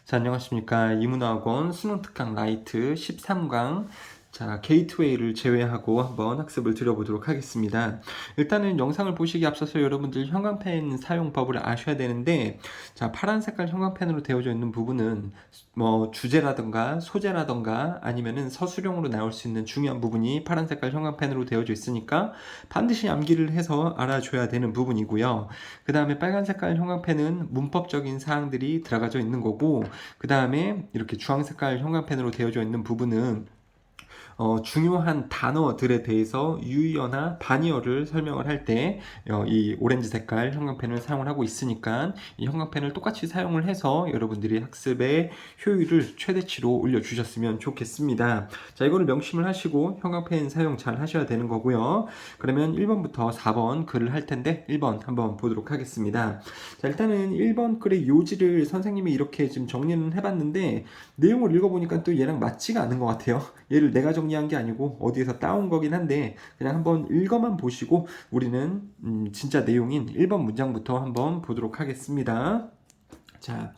자, 안녕하십니까. 이문화학원 수능특강 라이트 13강 게이트웨이를 제외하고 한번 학습을 드려보도록 하겠습니다. 일단은 영상을 보시기 앞서서 여러분들 형광펜 사용법을 아셔야 되는데, 파란 색깔 형광펜으로 되어져 있는 부분은 주제라던가 소재라던가 아니면은 서술형으로 나올 수 있는 중요한 부분이 파란 색깔 형광펜으로 되어져 있으니까 반드시 암기를 해서 알아줘야 되는 부분이고요. 그 다음에 빨간 색깔 형광펜은 문법적인 사항들이 들어가져 있는 거고, 그 다음에 이렇게 주황 색깔 형광펜으로 되어져 있는 부분은 중요한 단어들에 대해서 유의어나 반의어를 설명을 할 때 이 오렌지 색깔 형광펜을 사용을 하고 있으니까 이 형광펜을 똑같이 사용을 해서 여러분들이 학습의 효율을 최대치로 올려주셨으면 좋겠습니다. 자, 이거를 명심을 하시고 형광펜 사용 잘 하셔야 되는 거고요. 그러면 1번부터 4번 글을 할 텐데 1번 한번 보도록 하겠습니다. 자, 일단은 1번 글의 요지를 선생님이 이렇게 지금 정리는 해봤는데 내용을 읽어보니까 또 얘랑 맞지가 않은 것 같아요. 얘를 내가 정리한 게 아니고 어디에서 따온 거긴 한데 그냥 한번 읽어만 보시고 우리는 진짜 내용인 1번 문장부터 한번 보도록 하겠습니다. 자,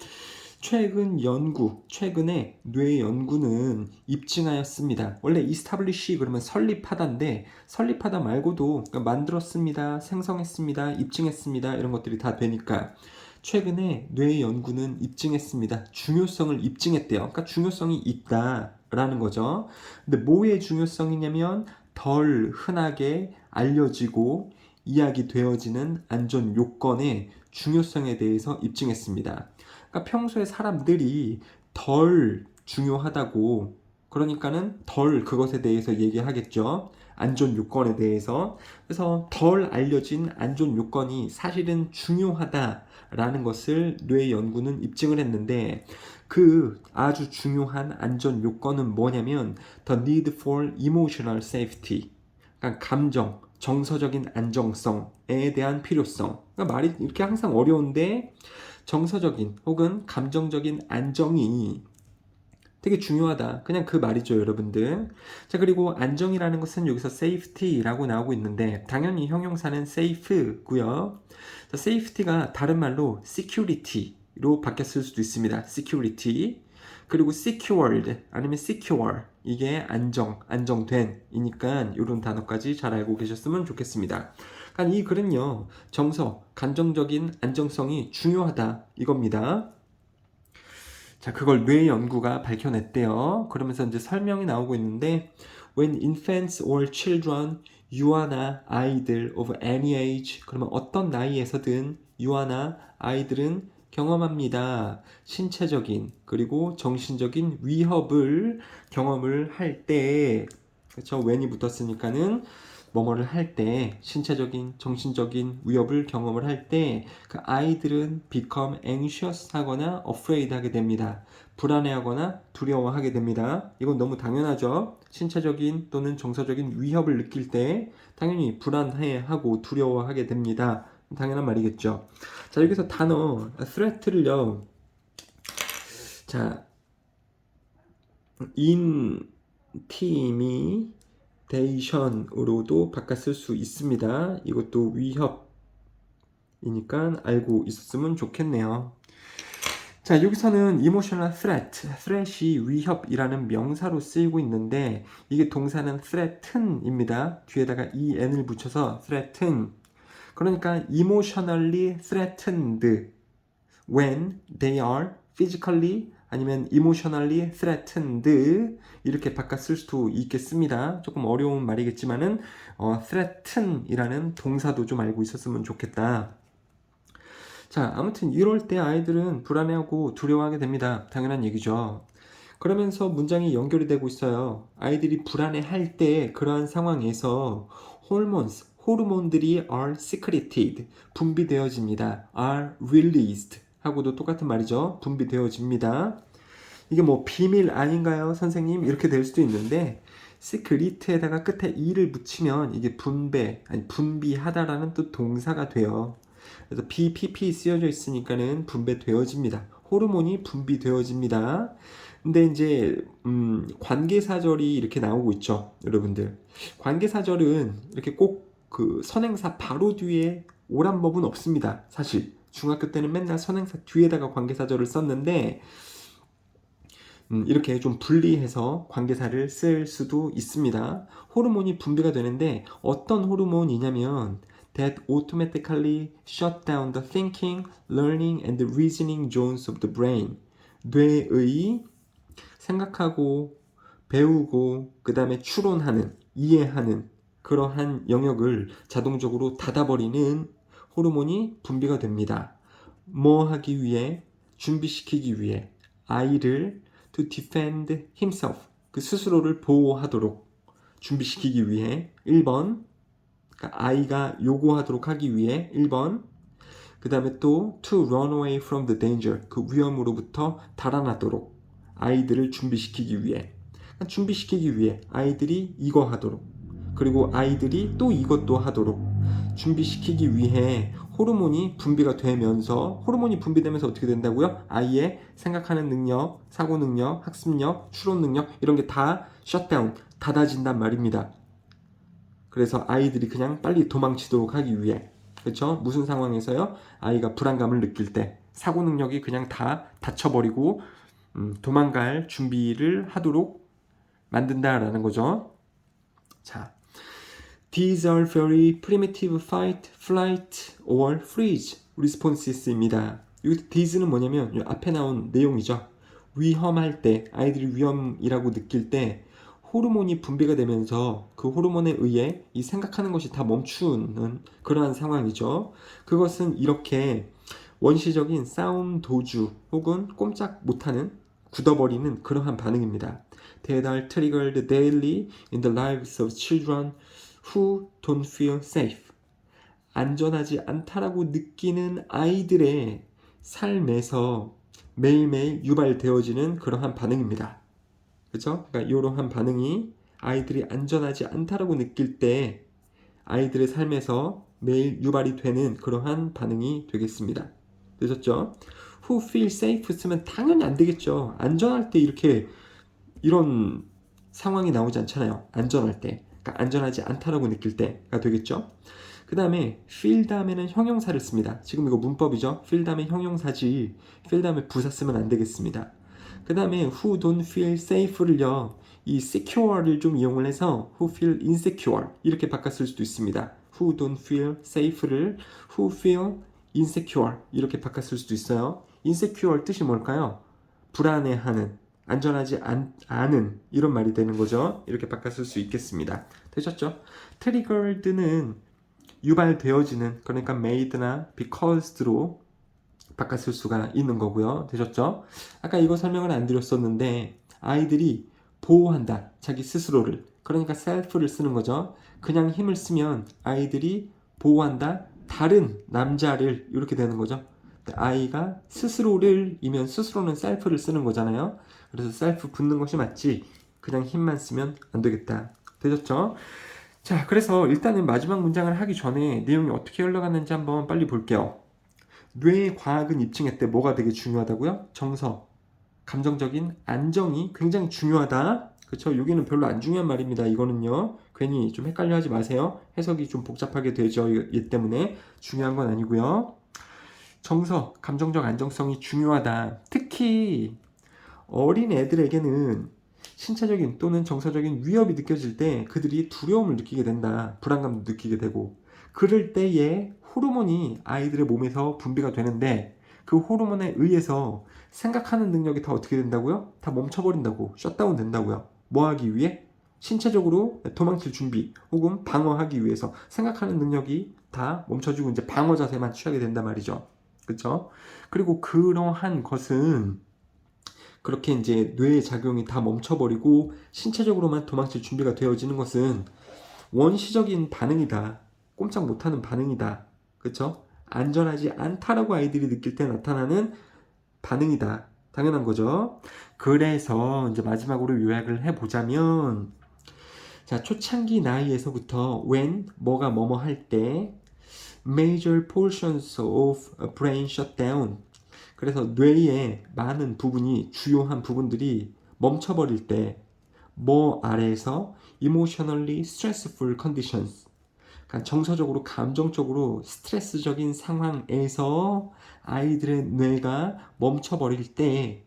최근에 뇌 연구는 입증하였습니다. 원래 establish 그러면 설립하다인데 설립하다 말고도 그러니까 만들었습니다, 생성했습니다, 입증했습니다 이런 것들이 다 되니까 최근에 뇌 연구는 입증했습니다. 중요성을 입증했대요. 그러니까 중요성이 있다라는 거죠. 근데 뭐의 중요성이냐면 덜 흔하게 알려지고 이야기되어지는 안전 요건의 중요성에 대해서 입증했습니다. 그러니까 평소에 사람들이 덜 중요하다고 그러니까는 덜 그것에 대해서 얘기하겠죠. 안전 요건에 대해서. 그래서 덜 알려진 안전 요건이 사실은 중요하다라는 것을 뇌 연구는 입증을 했는데 그 아주 중요한 안전 요건은 뭐냐면 the need for emotional safety. 그러니까 감정, 정서적인 안정성에 대한 필요성. 그러니까 말이 이렇게 항상 어려운데 정서적인 혹은 감정적인 안정이 되게 중요하다. 그냥 그 말이죠, 여러분들. 자, 그리고 안정이라는 것은 여기서 safety라고 나오고 있는데 당연히 형용사는 safe고요. 자, safety가 다른 말로 security로 바뀌었을 수도 있습니다. security. 그리고 secured 아니면 secure 이게 안정된 이니까 이런 단어까지 잘 알고 계셨으면 좋겠습니다. 그러니까 이 글은요, 정서, 감정적인 안정성이 중요하다 이겁니다. 자, 그걸 뇌 연구가 밝혀냈대요. 그러면서 이제 설명이 나오고 있는데 when infants or children 유아나 아이들 of any age 그러면 어떤 나이에서든 유아나 아이들은 경험합니다. 신체적인 그리고 정신적인 위협을 경험을 할 때 그렇죠? when이 붙었으니까는 뭐뭐를 할 때 신체적인 정신적인 위협을 경험을 할 때 그 아이들은 become anxious 하거나 afraid 하게 됩니다. 불안해하거나 두려워하게 됩니다. 이건 너무 당연하죠. 신체적인 또는 정서적인 위협을 느낄 때 당연히 불안해하고 두려워하게 됩니다. 당연한 말이겠죠. 자, 여기서 단어 threat를요. 자, intimidation으로도 바꿨을 수 있습니다. 이것도 위협이니까 알고 있었으면 좋겠네요. 자, 여기서는 emotional threat이 위협이라는 명사로 쓰이고 있는데 이게 동사는 threaten입니다. 뒤에다가 en을 붙여서 threaten. 그러니까 emotionally threatened when they are physically 아니면 emotionally threatened 이렇게 바꿨을 수도 있겠습니다. 조금 어려운 말이겠지만은 threaten이라는 동사도 좀 알고 있었으면 좋겠다. 자, 아무튼 이럴 때 아이들은 불안해하고 두려워하게 됩니다. 당연한 얘기죠. 그러면서 문장이 연결이 되고 있어요. 아이들이 불안해할 때 그러한 상황에서 호르몬들이 are secreted, 분비되어집니다. are released 하고도 똑같은 말이죠. 분비되어집니다. 이게 뭐 비밀 아닌가요, 선생님? 이렇게 될 수도 있는데 secret에다가 끝에 e를 붙이면 이게 분비하다라는 또 동사가 돼요. 그래서 BPP 쓰여져 있으니까는 분배되어집니다. 호르몬이 분비되어집니다. 근데 이제 관계사절이 이렇게 나오고 있죠, 여러분들. 관계사절은 이렇게 꼭 그 선행사 바로 뒤에 오란 법은 없습니다. 사실 중학교 때는 맨날 선행사 뒤에다가 관계사절을 썼는데 이렇게 좀 분리해서 관계사를 쓸 수도 있습니다. 호르몬이 분비가 되는데 어떤 호르몬이냐면 that automatically shut down the thinking, learning and reasoning zones of the brain. 뇌의 생각하고 배우고 그 다음에 추론하는, 이해하는 그러한 영역을 자동적으로 닫아버리는 호르몬이 분비가 됩니다. 뭐 하기 위해? 준비시키기 위해 아이를 to defend himself, 그 스스로를 보호하도록 준비시키기 위해 1번, 그러니까 아이가 요구하도록 하기 위해 1번, 그 다음에 또 to run away from the danger, 그 위험으로부터 달아나도록 아이들을 준비시키기 위해, 그러니까 준비시키기 위해 아이들이 이거 하도록, 그리고 아이들이 또 이것도 하도록 준비시키기 위해 호르몬이 분비가 되면서, 호르몬이 분비되면서 어떻게 된다고요? 아이의 생각하는 능력, 사고 능력, 학습력, 추론 능력 이런 게 다 셧다운, 닫아진단 말입니다. 그래서 아이들이 그냥 빨리 도망치도록 하기 위해, 그렇죠? 무슨 상황에서요? 아이가 불안감을 느낄 때 사고 능력이 그냥 다 닫혀버리고 도망갈 준비를 하도록 만든다라는 거죠. 자, these are very primitive fight, flight, or freeze responses입니다. 여기 these는 뭐냐면 이 앞에 나온 내용이죠. 위험할 때, 아이들이 위험이라고 느낄 때 호르몬이 분비가 되면서 그 호르몬에 의해 이 생각하는 것이 다 멈추는 그러한 상황이죠. 그것은 이렇게 원시적인 싸움 도주 혹은 꼼짝 못하는, 굳어버리는 그러한 반응입니다. That are triggered daily in the lives of children who don't feel safe. 안전하지 않다라고 느끼는 아이들의 삶에서 매일매일 유발되어지는 그러한 반응입니다. 그렇죠? 그러니까 이러한 반응이 아이들이 안전하지 않다라고 느낄 때 아이들의 삶에서 매일 유발이 되는 그러한 반응이 되겠습니다. 되셨죠? Who feel safe 쓰면 당연히 안 되겠죠. 안전할 때 이렇게 이런 상황이 나오지 않잖아요. 안전할 때. 그러니까 안전하지 않다라고 느낄 때가 되겠죠. 그 다음에 feel 다음에는 형용사를 씁니다. 지금 이거 문법이죠. feel 다음에 형용사지 feel 다음에 부사 쓰면 안 되겠습니다. 그 다음에 who don't feel safe를요, 이 secure를 좀 이용을 해서 who feel insecure 이렇게 바꿨을 수도 있습니다. who don't feel safe를 who feel insecure 이렇게 바꿨을 수도 있어요. insecure 뜻이 뭘까요? 불안해하는, 안전하지 않은 이런 말이 되는 거죠. 이렇게 바꿨을 수 있겠습니다. 되셨죠? triggered는 유발되어지는, 그러니까 made나 because로 바꿨을 수가 있는 거고요. 되셨죠? 아까 이거 설명을 안 드렸었는데 아이들이 보호한다, 자기 스스로를. 그러니까 self를 쓰는 거죠. 그냥 힘을 쓰면 아이들이 보호한다, 다른 남자를, 이렇게 되는 거죠. 아이가 스스로를 이면 스스로는 self를 쓰는 거잖아요. 그래서 self 붙는 것이 맞지 그냥 힘만 쓰면 안 되겠다. 되셨죠? 자, 그래서 일단은 마지막 문장을 하기 전에 내용이 어떻게 흘러갔는지 한번 빨리 볼게요. 뇌의 과학은 입증했대. 뭐가 되게 중요하다고요? 정서, 감정적인 안정이 굉장히 중요하다. 그렇죠? 여기는 별로 안 중요한 말입니다. 이거는요. 괜히 좀 헷갈려 하지 마세요. 해석이 좀 복잡하게 되죠. 이 때문에 중요한 건 아니고요. 정서, 감정적 안정성이 중요하다. 특히 어린 애들에게는 신체적인 또는 정서적인 위협이 느껴질 때 그들이 두려움을 느끼게 된다. 불안감도 느끼게 되고, 그럴 때에 호르몬이 아이들의 몸에서 분비가 되는데 그 호르몬에 의해서 생각하는 능력이 다 어떻게 된다고요? 다 멈춰버린다고, 셧다운 된다고요. 뭐 하기 위해? 신체적으로 도망칠 준비 혹은 방어하기 위해서 생각하는 능력이 다 멈춰지고 이제 방어 자세만 취하게 된단 말이죠. 그렇죠? 그리고 그러한 것은 그렇게 이제 뇌의 작용이 다 멈춰버리고 신체적으로만 도망칠 준비가 되어지는 것은 원시적인 반응이다. 꼼짝 못하는 반응이다. 그렇죠? 안전하지 않다라고 아이들이 느낄 때 나타나는 반응이다. 당연한 거죠. 그래서 이제 마지막으로 요약을 해보자면, 자, 초창기 나이에서부터 when 뭐가 뭐뭐 할 때 major portions of brain shutdown, 그래서 뇌의 많은 부분이, 주요한 부분들이 멈춰버릴 때 뭐 아래에서 emotionally stressful conditions, 그러니까 정서적으로 감정적으로 스트레스적인 상황에서 아이들의 뇌가 멈춰버릴 때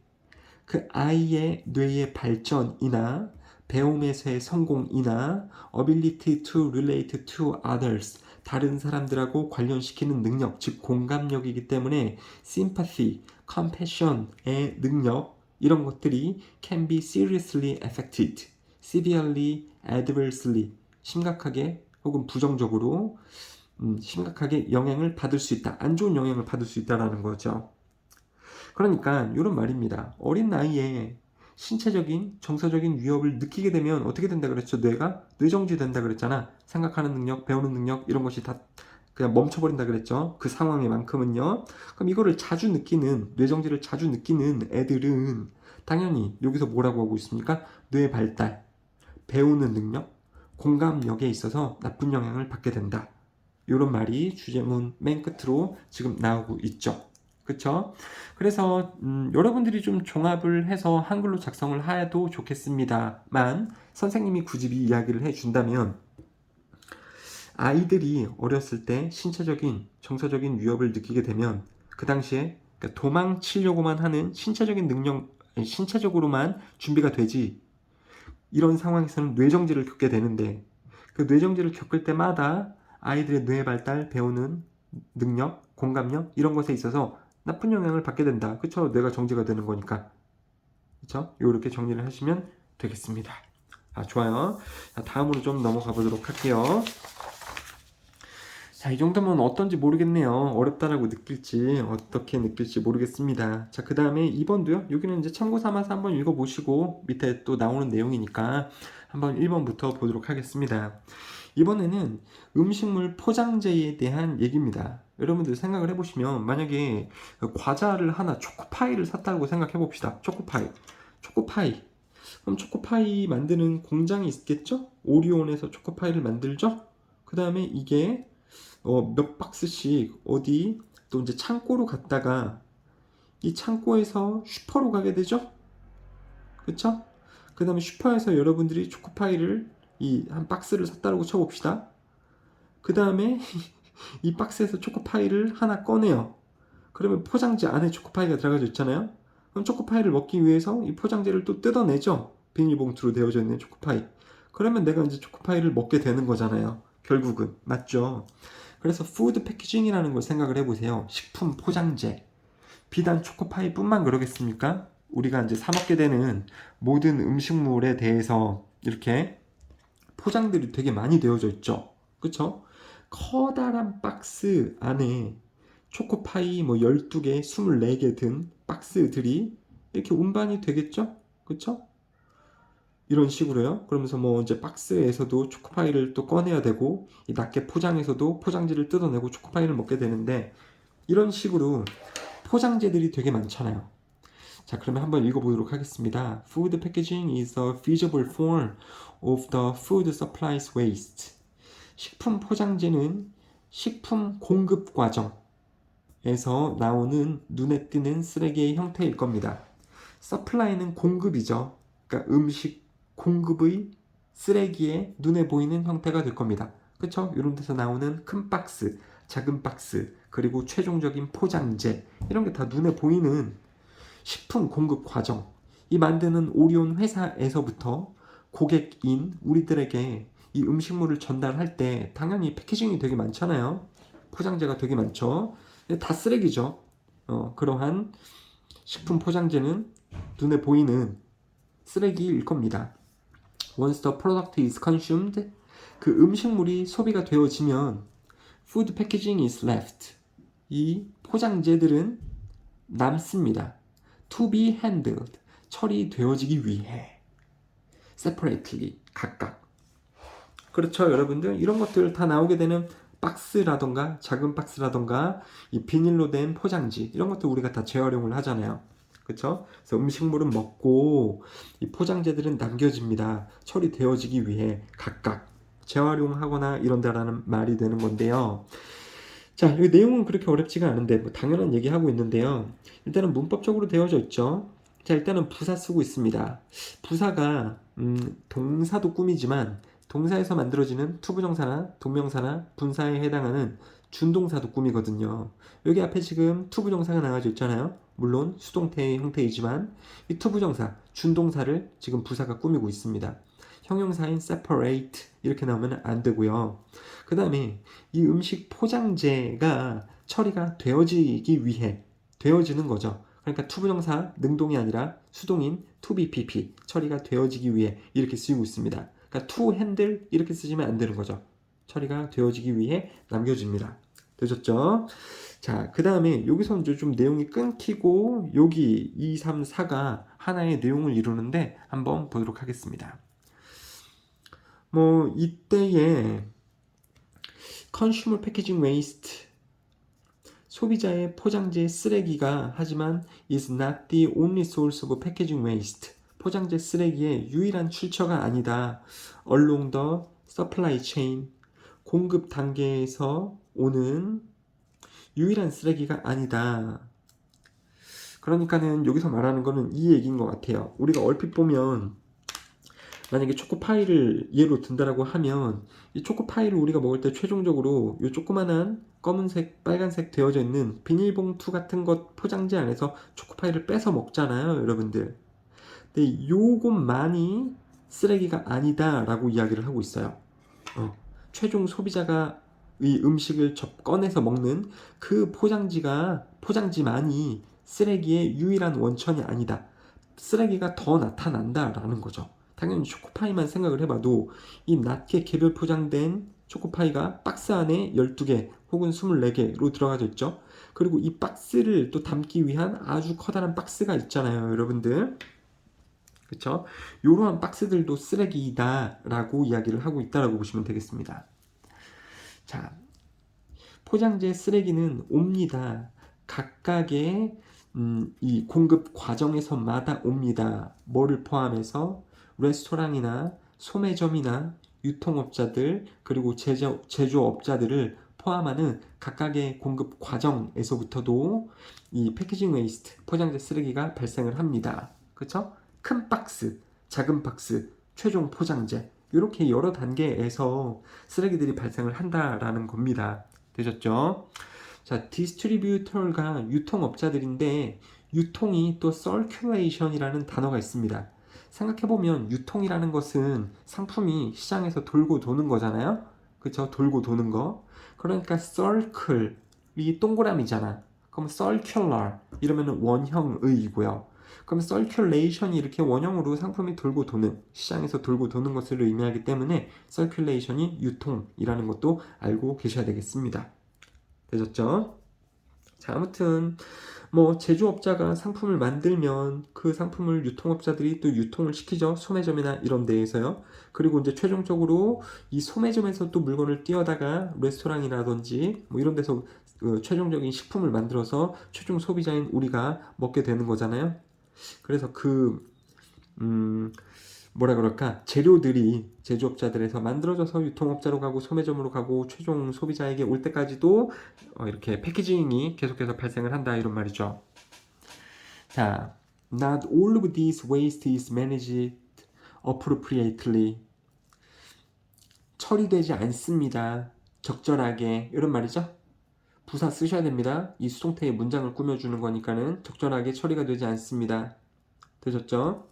그 아이의 뇌의 발전이나 배움에서의 성공이나 ability to relate to others, 다른 사람들하고 관련시키는 능력, 즉 공감력이기 때문에 sympathy, compassion의 능력, 이런 것들이 can be seriously affected, severely, adversely, 심각하게 혹은 부정적으로 심각하게 영향을 받을 수 있다. 안 좋은 영향을 받을 수 있다라는 거죠. 그러니까 이런 말입니다. 어린 나이에 신체적인, 정서적인 위협을 느끼게 되면 어떻게 된다 그랬죠? 뇌가 뇌정지 된다 그랬잖아. 생각하는 능력, 배우는 능력 이런 것이 다 그냥 멈춰버린다 그랬죠. 그 상황에만큼은요. 그럼 이거를 자주 느끼는, 뇌정지를 자주 느끼는 애들은 당연히 여기서 뭐라고 하고 있습니까? 뇌 발달, 배우는 능력, 공감력에 있어서 나쁜 영향을 받게 된다. 이런 말이 주제문 맨 끝으로 지금 나오고 있죠. 그쵸? 그래서 여러분들이 좀 종합을 해서 한글로 작성을 해도 좋겠습니다만 선생님이 굳이 이야기를 해준다면 아이들이 어렸을 때 신체적인, 정서적인 위협을 느끼게 되면 그 당시에 그러니까 도망치려고만 하는 신체적인 능력, 신체적으로만 준비가 되지 이런 상황에서는 뇌정지를 겪게 되는데 그 뇌정지를 겪을 때마다 아이들의 뇌 발달, 배우는 능력, 공감력 이런 것에 있어서 나쁜 영향을 받게 된다. 그쵸? 뇌가 정지가 되는 거니까. 그쵸? 이렇게 정리를 하시면 되겠습니다. 좋아요. 자, 다음으로 좀 넘어가 보도록 할게요. 자, 이 정도면 어떤지 모르겠네요. 어렵다라고 느낄지 어떻게 느낄지 모르겠습니다. 자, 그 다음에 2번도요. 여기는 이제 참고 삼아서 한번 읽어보시고 밑에 또 나오는 내용이니까 한번 1번부터 보도록 하겠습니다. 이번에는 음식물 포장재에 대한 얘기입니다. 여러분들 생각을 해보시면 만약에 과자를 하나 초코파이를 샀다고 생각해 봅시다. 초코파이. 그럼 초코파이 만드는 공장이 있겠죠? 오리온에서 초코파이를 만들죠? 그 다음에 이게 몇 박스씩 어디 또 이제 창고로 갔다가 이 창고에서 슈퍼로 가게 되죠? 그쵸? 그 다음에 슈퍼에서 여러분들이 초코파이를 이 한 박스를 샀다고 쳐봅시다. 그 다음에 이 박스에서 초코파이를 하나 꺼내요. 그러면 포장재 안에 초코파이가 들어가져 있잖아요. 그럼 초코파이를 먹기 위해서 이 포장재를 또 뜯어내죠. 비닐봉투로 되어져 있는 초코파이. 그러면 내가 이제 초코파이를 먹게 되는 거잖아요. 결국은. 맞죠? 그래서 푸드 패키징이라는 걸 생각을 해보세요. 식품 포장재. 비단 초코파이뿐만 그러겠습니까? 우리가 이제 사 먹게 되는 모든 음식물에 대해서 이렇게 포장들이 되게 많이 되어져 있죠. 그쵸? 커다란 박스 안에 초코파이 뭐 12개, 24개 든 박스들이 이렇게 운반이 되겠죠? 그쵸? 이런 식으로요. 그러면서 뭐 이제 박스에서도 초코파이를 또 꺼내야 되고 이 낱개 포장에서도 포장지를 뜯어내고 초코파이를 먹게 되는데 이런 식으로 포장재들이 되게 많잖아요. 자, 그러면 한번 읽어보도록 하겠습니다. Food packaging is a feasible form of the food supply's waste. 식품 포장재는 식품 공급 과정에서 나오는 눈에 띄는 쓰레기의 형태일 겁니다. supply는 공급이죠. 그러니까 음식 공급의 쓰레기의 눈에 보이는 형태가 될 겁니다. 그쵸? 이런 데서 나오는 큰 박스, 작은 박스, 그리고 최종적인 포장재 이런 게 다 눈에 보이는 식품 공급 과정, 이 만드는 오리온 회사에서부터 고객인 우리들에게 이 음식물을 전달할 때 당연히 패키징이 되게 많잖아요. 포장재가 되게 많죠. 다 쓰레기죠. 그러한 식품 포장재는 눈에 보이는 쓰레기일 겁니다. Once the product is consumed, 그 음식물이 소비가 되어지면 food packaging is left. 이 포장재들은 남습니다. To be handled, 처리되어지기 위해. Separately, 각각. 그렇죠, 여러분들? 이런 것들 다 나오게 되는 박스라던가 작은 박스라던가 이 비닐로 된 포장지 이런 것들 우리가 다 재활용을 하잖아요. 그렇죠? 그래서 음식물은 먹고 이 포장재들은 남겨집니다. 처리되어지기 위해 각각 재활용하거나 이런다라는 말이 되는 건데요. 자, 이 내용은 그렇게 어렵지가 않은데 뭐 당연한 얘기하고 있는데요. 일단은 문법적으로 되어져 있죠. 자, 일단은 부사 쓰고 있습니다. 부사가 동사도 꾸미지만 동사에서 만들어지는 투부정사나 동명사나 분사에 해당하는 준동사도 꾸미거든요. 여기 앞에 지금 투부정사가 나와져 있잖아요. 물론 수동태의 형태이지만 이 투부정사, 준동사를 지금 부사가 꾸미고 있습니다. 형용사인 separate 이렇게 나오면 안 되고요. 그 다음에 이 음식 포장재가 처리가 되어지기 위해 되어지는 거죠. 그러니까 투부정사 능동이 아니라 수동인 to be pp 처리가 되어지기 위해 이렇게 쓰이고 있습니다. 그러니까 to handle 이렇게 쓰시면 안 되는 거죠. 처리가 되어지기 위해 남겨집니다. 되셨죠? 자, 그 다음에 여기서 이제 좀 내용이 끊기고 여기 2, 3, 4가 하나의 내용을 이루는데 한번 보도록 하겠습니다. 뭐 이때에 consumer packaging waste 소비자의 포장재 쓰레기가 하지만 is not the only source of packaging waste 포장재 쓰레기의 유일한 출처가 아니다. along the supply chain 공급 단계에서 오는 유일한 쓰레기가 아니다. 그러니까는 여기서 말하는 거는 이 얘기인 것 같아요. 우리가 얼핏 보면 만약에 초코파이를 예로 든다라고 하면 이 초코파이를 우리가 먹을 때 최종적으로 이 조그만한 검은색, 빨간색 되어져 있는 비닐봉투 같은 것 포장지 안에서 초코파이를 빼서 먹잖아요, 여러분들. 근데 요것만이 쓰레기가 아니다 라고 이야기를 하고 있어요. 최종 소비자가 이 음식을 꺼내서 먹는 그 포장지만이 쓰레기의 유일한 원천이 아니다. 쓰레기가 더 나타난다 라는 거죠. 당연히 초코파이만 생각을 해봐도 이 낮게 개별 포장된 초코파이가 박스 안에 12개 혹은 24개로 들어가져 있죠. 그리고 이 박스를 또 담기 위한 아주 커다란 박스가 있잖아요, 여러분들. 그쵸? 이러한 박스들도 쓰레기다 라고 이야기를 하고 있다라고 보시면 되겠습니다. 자, 포장재 쓰레기는 옵니다. 각각의 이 공급 과정에서마다 옵니다. 뭐를 포함해서 레스토랑이나 소매점이나 유통업자들 그리고 제조업자들을 포함하는 각각의 공급 과정에서부터도 이 패키징 웨이스트 포장재 쓰레기가 발생을 합니다. 그렇죠? 큰 박스, 작은 박스, 최종 포장재 이렇게 여러 단계에서 쓰레기들이 발생을 한다라는 겁니다. 되셨죠? 자, 디스트리뷰터가 유통업자들인데 유통이 또 circulation이라는 단어가 있습니다. 생각해보면 유통이라는 것은 상품이 시장에서 돌고 도는 거잖아요. 그쵸? 돌고 도는 거. 그러니까 circle이 동그라미잖아. 그럼 circular 이러면 원형의이고요. 그럼 circulation이 이렇게 원형으로 상품이 돌고 도는 시장에서 돌고 도는 것을 의미하기 때문에 circulation이 유통이라는 것도 알고 계셔야 되겠습니다. 되셨죠? 자, 아무튼 뭐 제조업자가 상품을 만들면 그 상품을 유통업자들이 또 유통을 시키죠. 소매점이나 이런 데에서요. 그리고 이제 최종적으로 이 소매점에서 또 물건을 띄어다가 레스토랑이라든지 뭐 이런 데서 최종적인 식품을 만들어서 최종 소비자인 우리가 먹게 되는 거잖아요. 그래서 뭐라 그럴까 재료들이 제조업자들에서 만들어져서 유통업자로 가고 소매점으로 가고 최종 소비자에게 올 때까지도 이렇게 패키징이 계속해서 발생을 한다 이런 말이죠. 자, not all of these waste is managed appropriately. 처리되지 않습니다. 적절하게 이런 말이죠. 부사 쓰셔야 됩니다. 이 수동태의 문장을 꾸며주는 거니까는 적절하게 처리가 되지 않습니다. 되셨죠?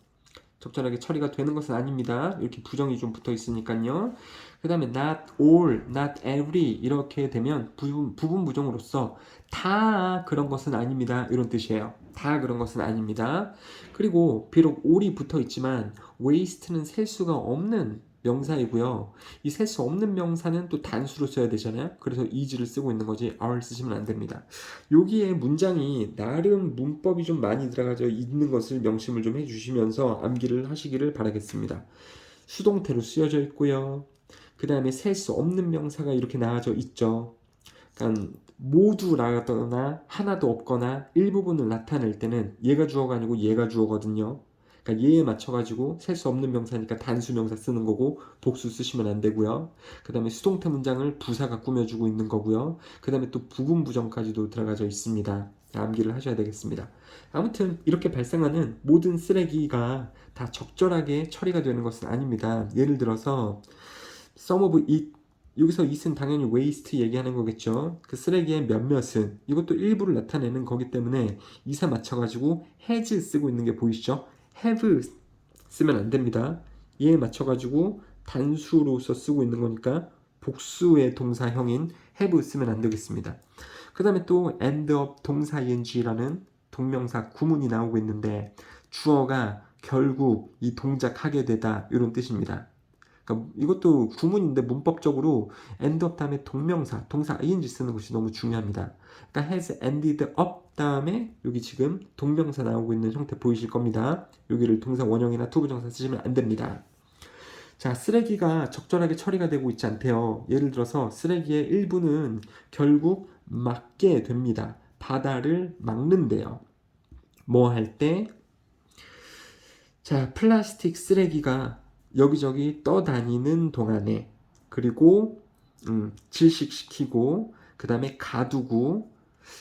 적절하게 처리가 되는 것은 아닙니다. 이렇게 부정이 좀 붙어 있으니까요. 그 다음에 not all, not every 이렇게 되면 부분 부정으로서 다 그런 것은 아닙니다. 이런 뜻이에요. 다 그런 것은 아닙니다. 그리고 비록 all이 붙어 있지만 waste는 셀 수가 없는 명사이고요. 이 셀 수 없는 명사는 또 단수로 써야 되잖아요. 그래서 is를 쓰고 있는 거지 are 쓰시면 안 됩니다. 여기에 문장이 나름 문법이 좀 많이 들어가져 있는 것을 명심을 좀 해주시면서 암기를 하시기를 바라겠습니다. 수동태로 쓰여져 있고요. 그 다음에 셀 수 없는 명사가 이렇게 나와져 있죠. 그러니까 모두 나거나 하나도 없거나 일부분을 나타낼 때는 얘가 주어가 아니고 얘가 주어거든요. 그러니까 얘에 맞춰가지고 셀 수 없는 명사니까 단수 명사 쓰는 거고 복수 쓰시면 안 되고요. 그 다음에 수동태 문장을 부사가 꾸며주고 있는 거고요. 그 다음에 또 부분 부정까지도 들어가져 있습니다. 암기를 하셔야 되겠습니다. 아무튼 이렇게 발생하는 모든 쓰레기가 다 적절하게 처리가 되는 것은 아닙니다. 예를 들어서 some of it 여기서 it은 당연히 waste 얘기하는 거겠죠. 그 쓰레기의 몇몇은 이것도 일부를 나타내는 거기 때문에 이사 맞춰가지고 has 쓰고 있는 게 보이시죠? have 쓰면 안 됩니다. 얘에 맞춰가지고 단수로서 쓰고 있는 거니까 복수의 동사형인 have 쓰면 안 되겠습니다. 그 다음에 또 end up 동사 ing라는 동명사 구문이 나오고 있는데 주어가 결국 이 동작하게 되다 이런 뜻입니다. 그러니까 이것도 구문인데 문법적으로 end up 다음에 동명사, 동사 ing 쓰는 것이 너무 중요합니다. 그러니까 has ended up 다음에 여기 지금 동명사 나오고 있는 형태 보이실 겁니다. 여기를 동사 원형이나 투부정사 쓰시면 안 됩니다. 자, 쓰레기가 적절하게 처리가 되고 있지 않대요. 예를 들어서 쓰레기의 일부는 결국 막게 됩니다. 바다를 막는데요. 뭐 할 때? 자, 플라스틱 쓰레기가 여기저기 떠다니는 동안에 그리고 질식시키고 그 다음에 가두고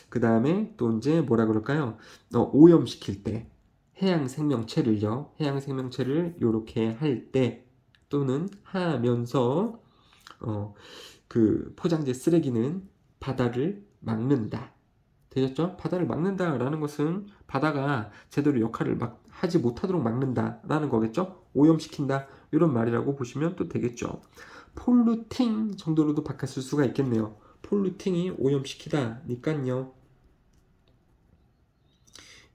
그 다음에 또 이제 뭐라 그럴까요? 오염시킬 때 해양 생명체를요. 해양 생명체를 이렇게 할 때 또는 하면서 그 포장재 쓰레기는 바다를 막는다. 되셨죠? 바다를 막는다라는 것은 바다가 제대로 역할을 하지 못하도록 막는다라는 거겠죠? 오염시킨다 이런 말이라고 보시면 또 되겠죠. polluting 정도로도 바꿨을 수가 있겠네요. polluting이 오염시키다니까요.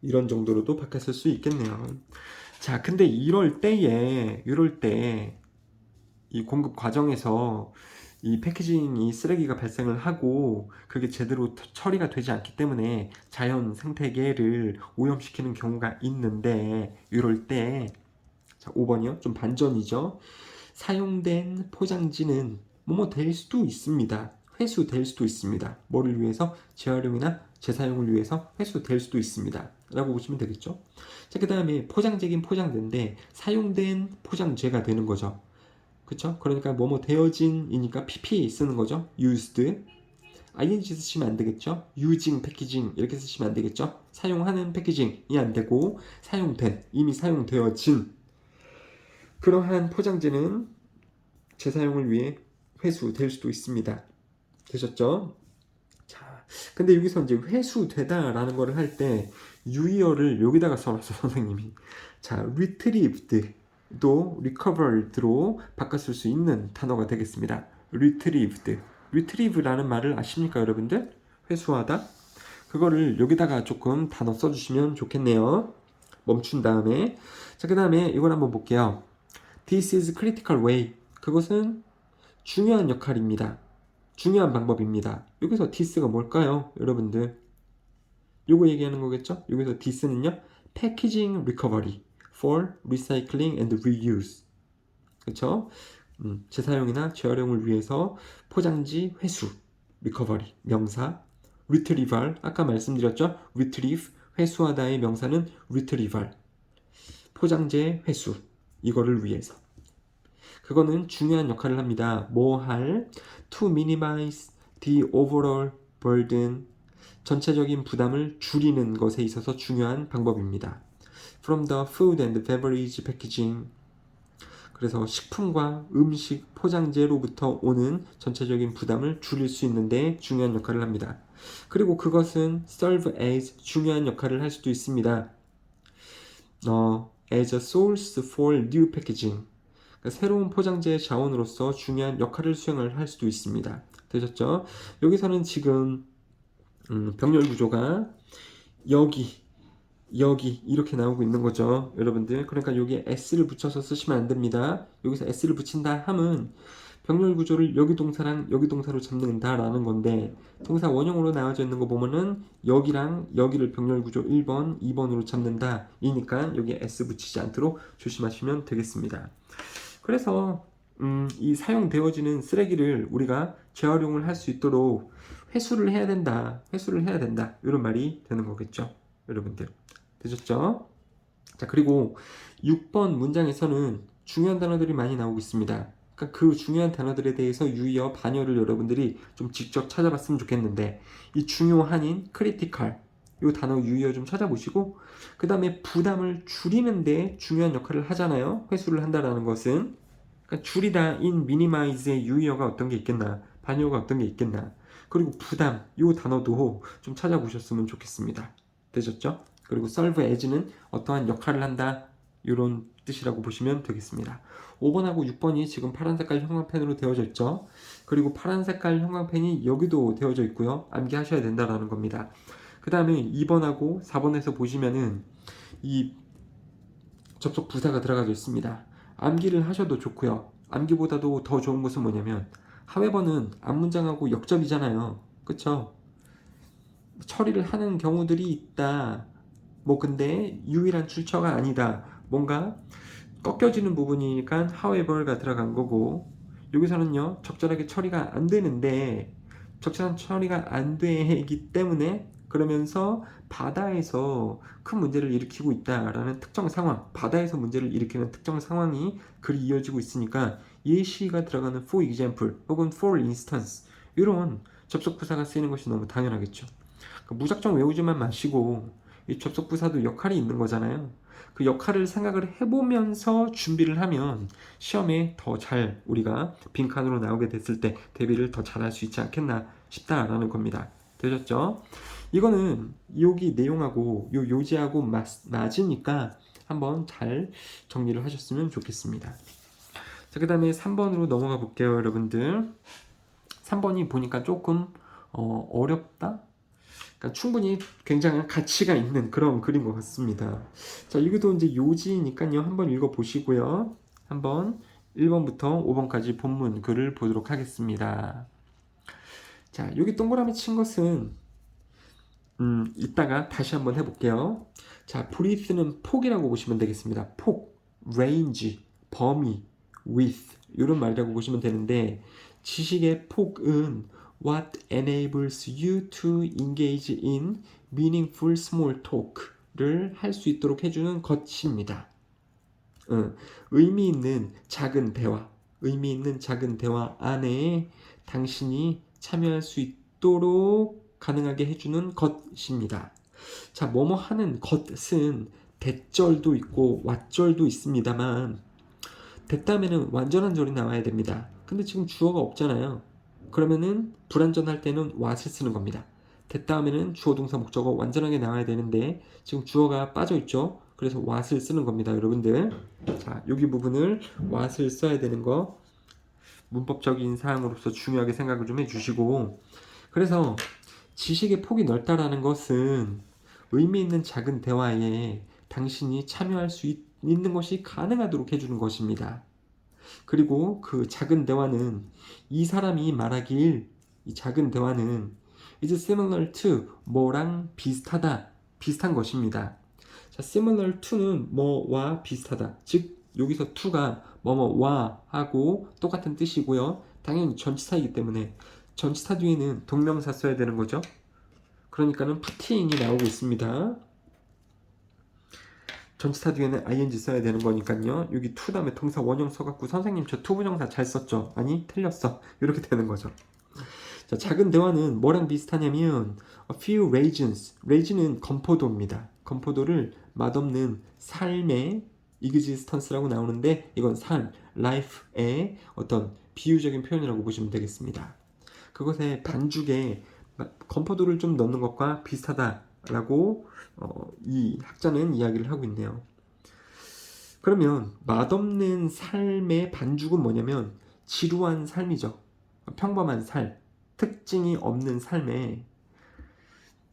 이런 정도로도 바꿨을 수 있겠네요. 자, 근데 이럴 때 이 공급 과정에서 이 패키징이 쓰레기가 발생을 하고 그게 제대로 처리가 되지 않기 때문에 자연 생태계를 오염시키는 경우가 있는데 이럴 때 자, 5번이요. 좀 반전이죠. 사용된 포장지는 뭐뭐 될 수도 있습니다. 회수될 수도 있습니다. 뭐를 위해서? 재활용이나 재사용을 위해서 회수될 수도 있습니다. 라고 보시면 되겠죠. 자, 그 다음에 포장재긴 포장재인데 사용된 포장재가 되는 거죠. 그쵸? 그러니까 뭐뭐 되어진이니까 pp 쓰는 거죠. used. ing 쓰시면 안 되겠죠. using 패키징 이렇게 쓰시면 안 되겠죠. 사용하는 패키징이 안 되고 사용된, 이미 사용되어진 그러한 포장재는 재사용을 위해 회수될 수도 있습니다. 되셨죠? 자, 근데 여기서 이제 회수되다라는 거를 할 때 유의어를 여기다가 써놨어 선생님이. 자, retrieved 또 recovered로 바꿨을 수 있는 단어가 되겠습니다. retrieved. retrieve라는 말을 아십니까 여러분들? 회수하다. 그거를 여기다가 조금 단어 써주시면 좋겠네요. 멈춘 다음에. 자, 그 다음에 이걸 한번 볼게요. This is critical way. 그것은 중요한 역할입니다. 중요한 방법입니다. 여기서 this가 뭘까요? 여러분들 요거 얘기하는 거겠죠? 여기서 this는요 packaging recovery for recycling and reuse. 그쵸? 재사용이나 재활용을 위해서 포장지 회수 recovery 명사 retrieval 아까 말씀드렸죠? retrieve 회수하다의 명사는 retrieval 포장재 회수 이거를 위해서 그거는 중요한 역할을 합니다. 뭐 할? To minimize the overall burden. 전체적인 부담을 줄이는 것에 있어서 중요한 방법입니다. From the food and beverage packaging. 그래서 식품과 음식 포장재로부터 오는 전체적인 부담을 줄일 수 있는데 중요한 역할을 합니다. 그리고 그것은 serve as 중요한 역할을 할 수도 있습니다. as a source for new packaging. 그러니까 새로운 포장재의 자원으로서 중요한 역할을 수행을 할 수도 있습니다. 되셨죠? 여기서는 지금 병렬 구조가 여기 이렇게 나오고 있는 거죠. 여러분들 그러니까 여기에 s를 붙여서 쓰시면 안 됩니다. 여기서 s를 붙인다 함은 병렬 구조를 여기 동사랑 여기 동사로 잡는다 라는 건데 동사 원형으로 나와져 있는 거 보면은 여기랑 여기를 병렬 구조 1번 2번으로 잡는다 이니까 여기에 s 붙이지 않도록 조심하시면 되겠습니다. 그래서 이 사용되어지는 쓰레기를 우리가 재활용을 할 수 있도록 회수를 해야 된다 이런 말이 되는 거겠죠. 여러분들 되셨죠? 자, 그리고 6번 문장에서는 중요한 단어들이 많이 나오고 있습니다. 그러니까 그 중요한 단어들에 대해서 유의어, 반어를 여러분들이 좀 직접 찾아봤으면 좋겠는데 이 중요한인 critical 이 단어 유의어 좀 찾아보시고 그 다음에 부담을 줄이는 데 중요한 역할을 하잖아요. 회수를 한다라는 것은 그러니까 줄이다 in minimize의 유의어가 어떤 게 있겠나, 반의어가 어떤 게 있겠나. 그리고 부담, 이 단어도 좀 찾아보셨으면 좋겠습니다. 되셨죠? 그리고 serve as는 어떠한 역할을 한다, 이런 뜻이라고 보시면 되겠습니다. 5번하고 6번이 지금 파란 색깔 형광펜으로 되어져 있죠. 그리고 파란 색깔 형광펜이 여기도 되어져 있고요. 암기하셔야 된다라는 겁니다. 그 다음에 2번하고 4번에서 보시면은 이 접속 부사가 들어가져 있습니다. 암기를 하셔도 좋고요. 암기보다도 더 좋은 것은 뭐냐면 하웨버는 앞문장하고 역접이잖아요. 그쵸? 처리를 하는 경우들이 있다. 뭐 근데 유일한 출처가 아니다. 뭔가 꺾여지는 부분이니까 however가 들어간 거고, 여기서는요 적절하게 처리가 안 되는데 적절한 처리가 안 되기 때문에 그러면서 바다에서 큰 문제를 일으키고 있다라는 특정 상황, 바다에서 문제를 일으키는 특정 상황이 글이 이어지고 있으니까 예시가 들어가는 for example 혹은 for instance 이런 접속부사가 쓰이는 것이 너무 당연하겠죠. 그러니까 무작정 외우지만 마시고 이 접속부사도 역할이 있는 거잖아요. 그 역할을 생각을 해보면서 준비를 하면 시험에 더 잘 우리가 빈칸으로 나오게 됐을 때 대비를 더 잘할 수 있지 않겠나 싶다라는 겁니다. 되셨죠? 이거는 여기 내용하고 요 요지하고 맞으니까 한번 잘 정리를 하셨으면 좋겠습니다. 자, 그 다음에 3번으로 넘어가 볼게요, 여러분들. 3번이 보니까 조금 어렵다? 그러니까 충분히 굉장한 가치가 있는 그런 글인 것 같습니다. 자, 이것도 이제 요지니까요. 한번 읽어보시고요. 한번 1번부터 5번까지 본문 글을 보도록 하겠습니다. 자, 여기 동그라미 친 것은 이따가 다시 한번 해볼게요. 자, breathe는 폭이라고 보시면 되겠습니다. 폭, range, 범위, width 이런 말이라고 보시면 되는데 지식의 폭은 what enables you to engage in meaningful small talk를 할 수 있도록 해주는 것입니다. 의미 있는 작은 대화, 의미 있는 작은 대화 안에 당신이 참여할 수 있도록 가능하게 해주는 것입니다. 자, 뭐뭐 하는 것은 대절도 있고 왓절도 있습니다만 됐다면은 완전한 절이 나와야 됩니다. 근데 지금 주어가 없잖아요. 그러면은 불완전할 때는 what을 쓰는 겁니다. 됐다면은 주어 동사 목적어 완전하게 나와야 되는데 지금 주어가 빠져 있죠. 그래서 what을 쓰는 겁니다, 여러분들. 자, 여기 부분을 what을 써야 되는 거 문법적인 사항으로서 중요하게 생각을 좀 해주시고, 그래서 지식의 폭이 넓다라는 것은 의미 있는 작은 대화에 당신이 참여할 수 있는 것이 가능하도록 해주는 것입니다. 그리고 그 작은 대화는 이 사람이 말하길 이 작은 대화는 is similar to 뭐랑 비슷하다, 비슷한 것입니다. 자, similar to는 뭐와 비슷하다. 즉 여기서 to가 뭐뭐와 하고 똑같은 뜻이고요. 당연히 전치사이기 때문에 전치사 뒤에는 동명사 써야 되는 거죠. 그러니까는 푸팅이 나오고 있습니다. 전치사 뒤에는 ing 써야 되는 거니까요. 여기 to 다음에 동사 원형 써갖고 선생님 저 to 부정사 잘 썼죠? 아니 틀렸어. 이렇게 되는 거죠. 자, 작은 대화는 뭐랑 비슷하냐면 a few raisins. raisin은 건포도입니다. 건포도를 맛없는 삶의 existence라고 나오는데 이건 삶, life의 어떤 비유적인 표현이라고 보시면 되겠습니다. 그것에 반죽에 건포도를 좀 넣는 것과 비슷하다라고 이 학자는 이야기를 하고 있네요. 그러면 맛없는 삶의 반죽은 뭐냐면 지루한 삶이죠. 평범한 삶, 특징이 없는 삶에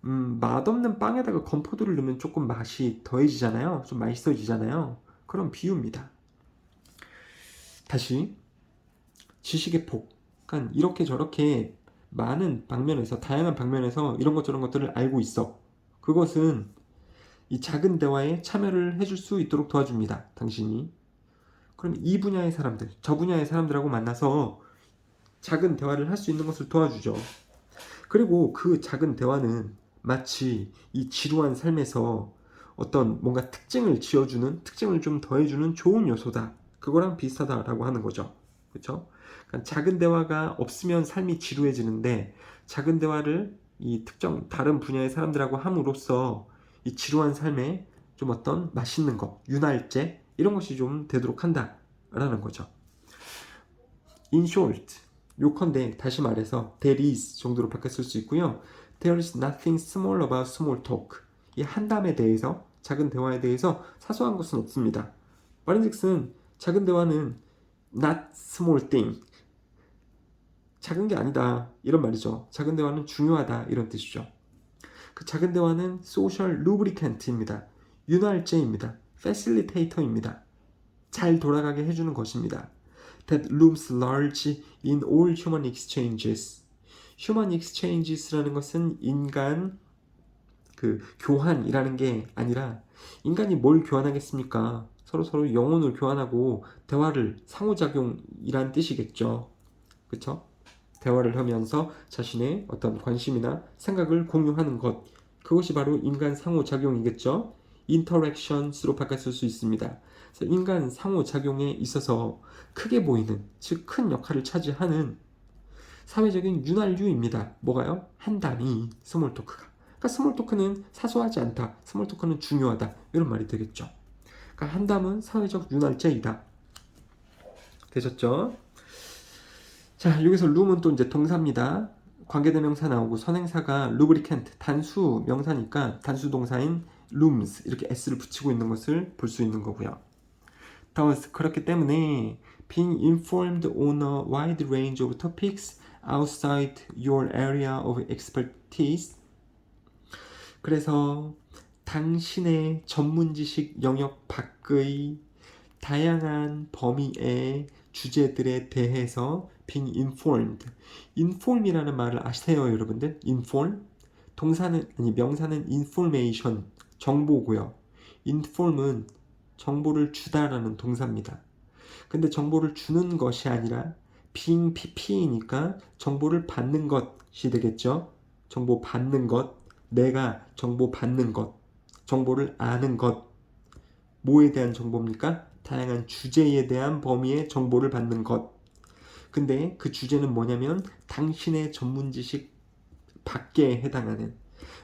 맛없는 빵에다가 건포도를 넣으면 조금 맛이 더해지잖아요. 좀 맛있어지잖아요. 그런 비유입니다. 다시 지식의 폭, 그러니까 이렇게 저렇게 많은 방면에서, 다양한 방면에서 이런 것 저런 것들을 알고 있어. 그것은 이 작은 대화에 참여를 해줄 수 있도록 도와줍니다. 당신이. 그럼 이 분야의 사람들, 저 분야의 사람들하고 만나서 작은 대화를 할 수 있는 것을 도와주죠. 그리고 그 작은 대화는 마치 이 지루한 삶에서 어떤 뭔가 특징을 지어주는, 특징을 좀 더해주는 좋은 요소다. 그거랑 비슷하다라고 하는 거죠. 그렇죠? 그러니까 작은 대화가 없으면 삶이 지루해지는데 작은 대화를 이 특정 다른 분야의 사람들하고 함으로써 이 지루한 삶에 좀 어떤 맛있는 거, 윤활제 이런 것이 좀 되도록 한다라는 거죠. In short, 요컨대 다시 말해서 there is 정도로 바꿨을 수 있고요. There is nothing small about small talk. 이 한담에 대해서, 작은 대화에 대해서 사소한 것은 없습니다. 말인즉슨 작은 대화는 not small thing. 작은 게 아니다 이런 말이죠. 작은 대화는 중요하다 이런 뜻이죠. 그 작은 대화는 social lubricant입니다. 윤활제입니다. facilitator입니다. 잘 돌아가게 해주는 것입니다. That looms large in all human exchanges. human exchanges라는 것은 인간 그 교환이라는 게 아니라 인간이 뭘 교환하겠습니까? 서로 영혼을 교환하고 대화를 상호작용이란 뜻이겠죠. 그렇죠? 대화를 하면서 자신의 어떤 관심이나 생각을 공유하는 것, 그것이 바로 인간 상호작용이겠죠. interactions로 바꿨을 수 있습니다. 그래서 인간 상호작용에 있어서 크게 보이는, 즉 큰 역할을 차지하는 사회적인 윤활유입니다. 뭐가요? 한담이, 스몰토크가. 그러니까 스몰토크는 사소하지 않다, 스몰토크는 중요하다, 이런 말이 되겠죠. 그러니까 한담은 사회적 윤활제이다. 되셨죠? 자, 여기서 룸은 또 이제 동사입니다. 관계대명사 나오고 선행사가 lubricant, 단수 명사니까 단수 동사인 looms 이렇게 s를 붙이고 있는 것을 볼 수 있는 거고요. Thus, 그렇기 때문에 being informed on a wide range of topics outside your area of expertise. 그래서 당신의 전문 지식 영역 밖의 다양한 범위의 주제들에 대해서 being informed. inform이라는 말을 아세요, 여러분들? inform? 동사는 아니 명사는 information, 정보고요. inform은 정보를 주다라는 동사입니다. 근데 정보를 주는 것이 아니라 being pp이니까 정보를 받는 것이 되겠죠. 정보 받는 것, 내가 정보 받는 것, 정보를 아는 것. 뭐에 대한 정보입니까? 다양한 주제에 대한 범위의 정보를 받는 것. 근데 그 주제는 뭐냐면 당신의 전문 지식 밖에 해당하는.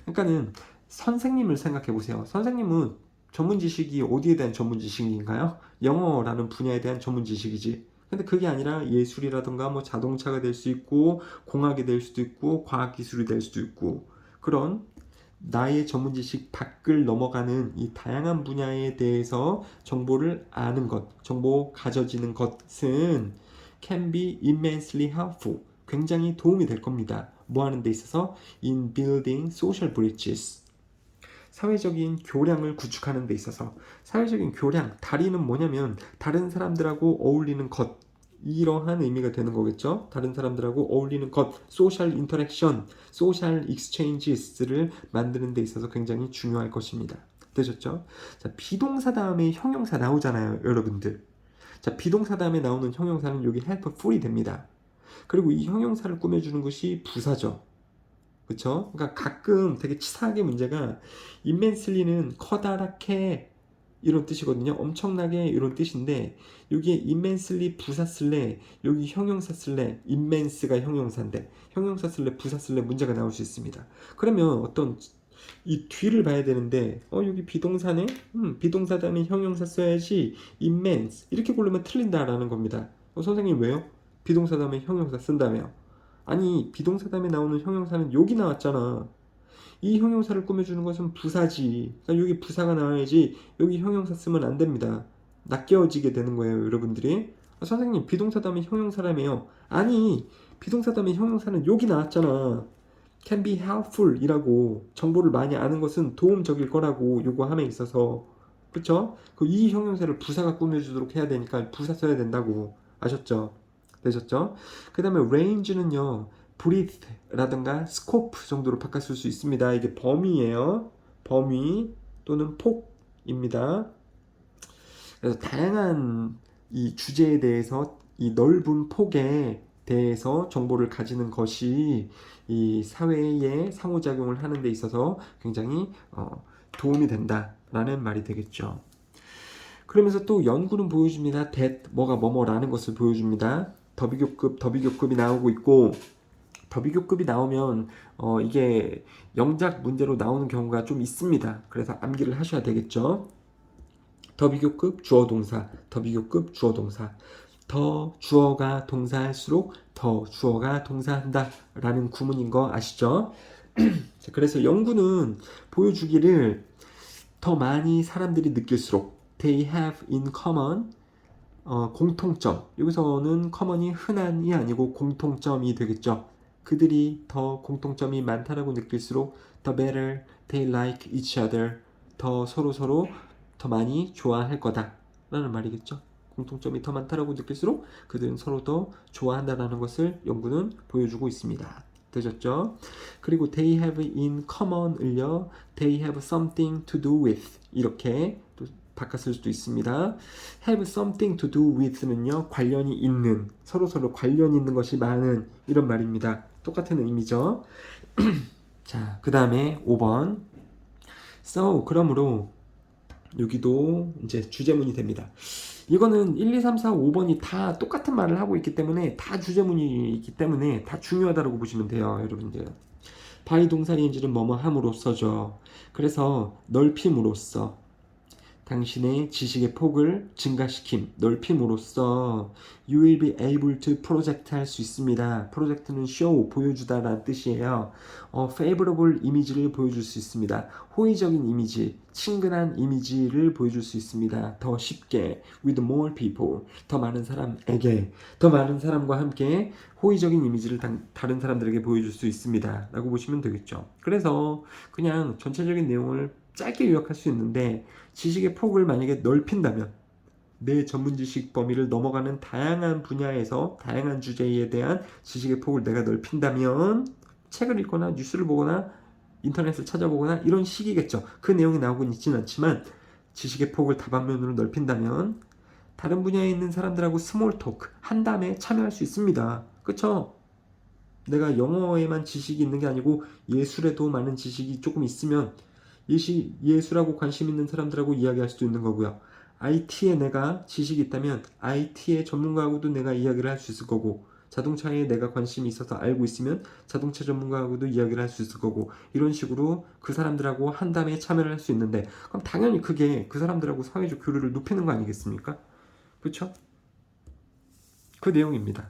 그러니까는 선생님을 생각해 보세요. 선생님은 전문 지식이 어디에 대한 전문 지식인가요? 영어라는 분야에 대한 전문 지식이지. 근데 그게 아니라 예술이라든가 뭐 자동차가 될 수 있고 공학이 될 수도 있고 과학기술이 될 수도 있고 그런 나의 전문 지식 밖을 넘어가는 이 다양한 분야에 대해서 정보를 아는 것, 정보 가져지는 것은 can be immensely helpful. 굉장히 도움이 될 겁니다. 뭐 하는 데 있어서 in building social bridges. 사회적인 교량을 구축하는 데 있어서 사회적인 교량, 다리는 뭐냐면 다른 사람들하고 어울리는 것, 이러한 의미가 되는 거겠죠. 다른 사람들하고 어울리는 것, social interaction, social exchanges를 만드는 데 있어서 굉장히 중요할 것입니다. 되셨죠? 자, 비동사 다음에 형용사 나오잖아요, 여러분들. 자, 비동사 다음에 나오는 형용사는 여기 helpful이 됩니다. 그리고 이 형용사를 꾸며주는 것이 부사죠. 그쵸? 그러니까 가끔 되게 치사하게 문제가 immensely는 커다랗게 이런 뜻이거든요. 엄청나게 이런 뜻인데 여기에 immensely 부사 쓸래, 여기 형용사 쓸래, immense가 형용사인데 형용사 쓸래, 부사 쓸래 문제가 나올 수 있습니다. 그러면 어떤 이 뒤를 봐야 되는데 여기 비동사네? 비동사 다음에 형용사 써야지 immense 이렇게 고르면 틀린다라는 겁니다. 선생님 왜요? 비동사 다음에 형용사 쓴다며요. 아니 비동사 다음에 나오는 형용사는 여기 나왔잖아. 이 형용사를 꾸며주는 것은 부사지. 그러니까 여기 부사가 나와야지 여기 형용사 쓰면 안 됩니다. 낚여지게 되는 거예요, 여러분들이. 선생님 비동사 다음에 형용사라며요. 아니 비동사 다음에 형용사는 여기 나왔잖아. can be helpful 이라고. 정보를 많이 아는 것은 도움적일 거라고 요거 함에 있어서. 그쵸? 이 형용사를 부사가 꾸며주도록 해야 되니까 부사 써야 된다고. 아셨죠? 되셨죠? 그 다음에 range는요 breadth라든가 scope 정도로 바꿨을 수 있습니다. 이게 범위예요. 범위 또는 폭입니다. 그래서 다양한 이 주제에 대해서 이 넓은 폭에 대해서 정보를 가지는 것이 이 사회의 상호작용을 하는 데 있어서 굉장히 도움이 된다라는 말이 되겠죠. 그러면서 또 연구는 보여줍니다. that 뭐가 뭐뭐라는 것을 보여줍니다. 더비교급이 나오고 있고 더비교급이 나오면 이게 영작 문제로 나오는 경우가 좀 있습니다. 그래서 암기를 하셔야 되겠죠. 더비교급 주어동사, 더비교급 주어동사. 더 주어가 동사할수록 더 주어가 동사한다 라는 구문인 거 아시죠? 자, 그래서 연구는 보여주기를 더 많이 사람들이 느낄수록 they have in common 공통점, 여기서는 common이 흔한이 아니고 공통점이 되겠죠. 그들이 더 공통점이 많다라고 느낄수록 the better they like each other, 더 서로 더 많이 좋아할 거다 라는 말이겠죠. 공통점이 더 많다라고 느낄수록 그들은 서로 더 좋아한다라는 것을 연구는 보여주고 있습니다. 되셨죠? 그리고 they have in common을요, they have something to do with 이렇게 또 바꿨을 수도 있습니다. have something to do with는요, 관련이 있는, 서로 관련 있는 것이 많은 이런 말입니다. 똑같은 의미죠. 자, 그 다음에 5번. So, 그러므로 여기도 이제 주제문이 됩니다. 이거는 1, 2, 3, 4, 5번이 다 똑같은 말을 하고 있기 때문에 다 주제문이 있기 때문에 다 중요하다고 보시면 돼요, 여러분들. by 동사의 인질은 뭐뭐 함으로써죠. 그래서 넓힘으로써, 당신의 지식의 폭을 증가시킴, 넓힘으로써 you will be able to project 할 수 있습니다. project는 show, 보여주다 라는 뜻이에요. favorable 이미지를 보여줄 수 있습니다. 호의적인 이미지, 친근한 이미지를 보여줄 수 있습니다. 더 쉽게 with more people, 더 많은 사람에게, 더 많은 사람과 함께 호의적인 이미지를 다른 사람들에게 보여줄 수 있습니다 라고 보시면 되겠죠. 그래서 그냥 전체적인 내용을 짧게 요약할 수 있는데, 지식의 폭을 만약에 넓힌다면, 내 전문 지식 범위를 넘어가는 다양한 분야에서 다양한 주제에 대한 지식의 폭을 내가 넓힌다면, 책을 읽거나 뉴스를 보거나 인터넷을 찾아보거나 이런 식이겠죠. 그 내용이 나오고는 있지는 않지만 지식의 폭을 다방면으로 넓힌다면 다른 분야에 있는 사람들하고 스몰 토크, 한담에 참여할 수 있습니다. 그쵸? 내가 영어에만 지식이 있는 게 아니고 예술에도 많은 지식이 조금 있으면 예술하고 관심 있는 사람들하고 이야기할 수도 있는 거고요. IT에 내가 지식이 있다면 IT의 전문가하고도 내가 이야기를 할 수 있을 거고, 자동차에 내가 관심이 있어서 알고 있으면 자동차 전문가하고도 이야기를 할 수 있을 거고, 이런 식으로 그 사람들하고 한담에 참여를 할 수 있는데, 그럼 당연히 그게 그 사람들하고 사회적 교류를 높이는 거 아니겠습니까? 그렇죠? 그 내용입니다.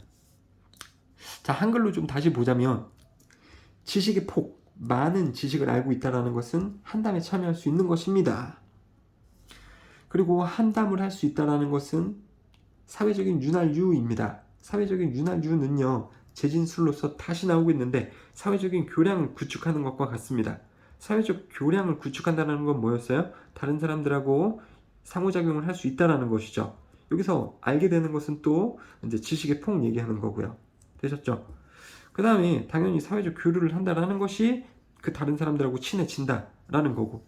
자, 한글로 좀 다시 보자면, 지식의 폭, 많은 지식을 알고 있다는 것은 한담에 참여할 수 있는 것입니다. 그리고 한담을 할 수 있다는 것은 사회적인 윤활유입니다. 사회적인 윤활유는요, 재진술로서 다시 나오고 있는데 사회적인 교량을 구축하는 것과 같습니다. 사회적 교량을 구축한다는 건 뭐였어요? 다른 사람들하고 상호작용을 할 수 있다는 것이죠. 여기서 알게 되는 것은 또 이제 지식의 폭 얘기하는 거고요. 되셨죠? 그 다음에 당연히 사회적 교류를 한다는 것이 그 다른 사람들하고 친해진다라는 거고,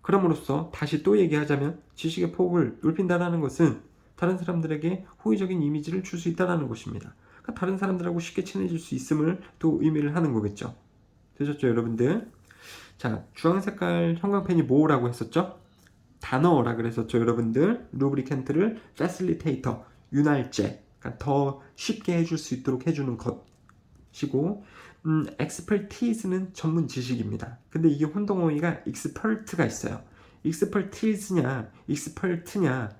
그럼으로써 다시 또 얘기하자면 지식의 폭을 넓힌다는 것은 다른 사람들에게 호의적인 이미지를 줄 수 있다는 것입니다. 그러니까 다른 사람들하고 쉽게 친해질 수 있음을 또 의미를 하는 거겠죠. 되셨죠, 여러분들? 자, 주황 색깔 형광펜이 뭐라고 했었죠? 단어라 그랬었죠, 여러분들. 루브리켄트를 facilitator, 윤활제, 그러니까 더 쉽게 해줄 수 있도록 해주는 것이고, expertise는 전문 지식입니다. 근데 이게 혼동어휘가 expert가 있어요. expertise냐, expert냐,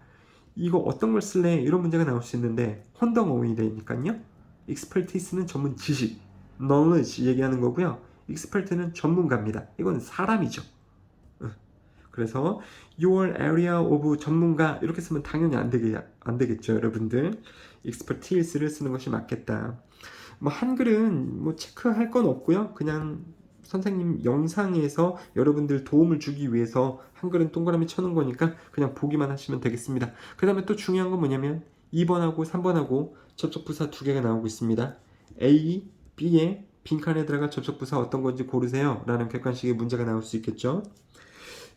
이거 어떤 걸 쓸래? 이런 문제가 나올 수 있는데 혼동어휘라니까요. expertise는 전문 지식, knowledge 얘기하는 거고요. expert는 전문가입니다. 이건 사람이죠. 그래서 your area of 전문가 이렇게 쓰면 당연히 안 되겠죠, 여러분들. expertise를 쓰는 것이 맞겠다. 뭐 한글은 뭐 체크할 건 없고요. 그냥 선생님 영상에서 여러분들 도움을 주기 위해서 한글은 동그라미 쳐놓은 거니까 그냥 보기만 하시면 되겠습니다. 그 다음에 또 중요한 건 뭐냐면 2번하고 3번하고 접속부사 2개가 나오고 있습니다. A, B에 빈칸에 들어갈 접속부사 어떤 건지 고르세요 라는 객관식의 문제가 나올 수 있겠죠.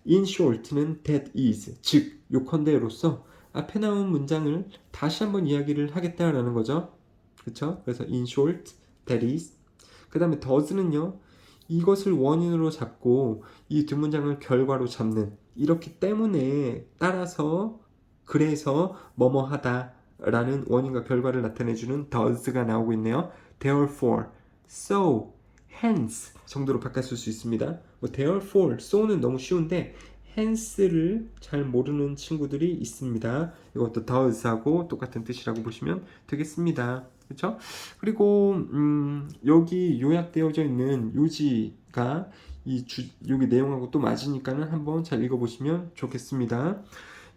In short는 that is, 즉 요컨대로서 앞에 나온 문장을 다시 한번 이야기를 하겠다라는 거죠. 그쵸? 그래서 in short, that is. 그 다음에 does는요, 이것을 원인으로 잡고 이 두 문장을 결과로 잡는, 이렇기 때문에, 따라서, 그래서 뭐뭐 하다 라는 원인과 결과를 나타내주는 does가 나오고 있네요. therefore, so, hence 정도로 바꿨을 수 있습니다. 뭐 therefore, so는 너무 쉬운데 hence를 잘 모르는 친구들이 있습니다. 이것도 does하고 똑같은 뜻이라고 보시면 되겠습니다. 그렇죠? 그리고 여기 요약되어져 있는 요지가 여기 내용하고 또 맞으니까는 한번 잘 읽어보시면 좋겠습니다.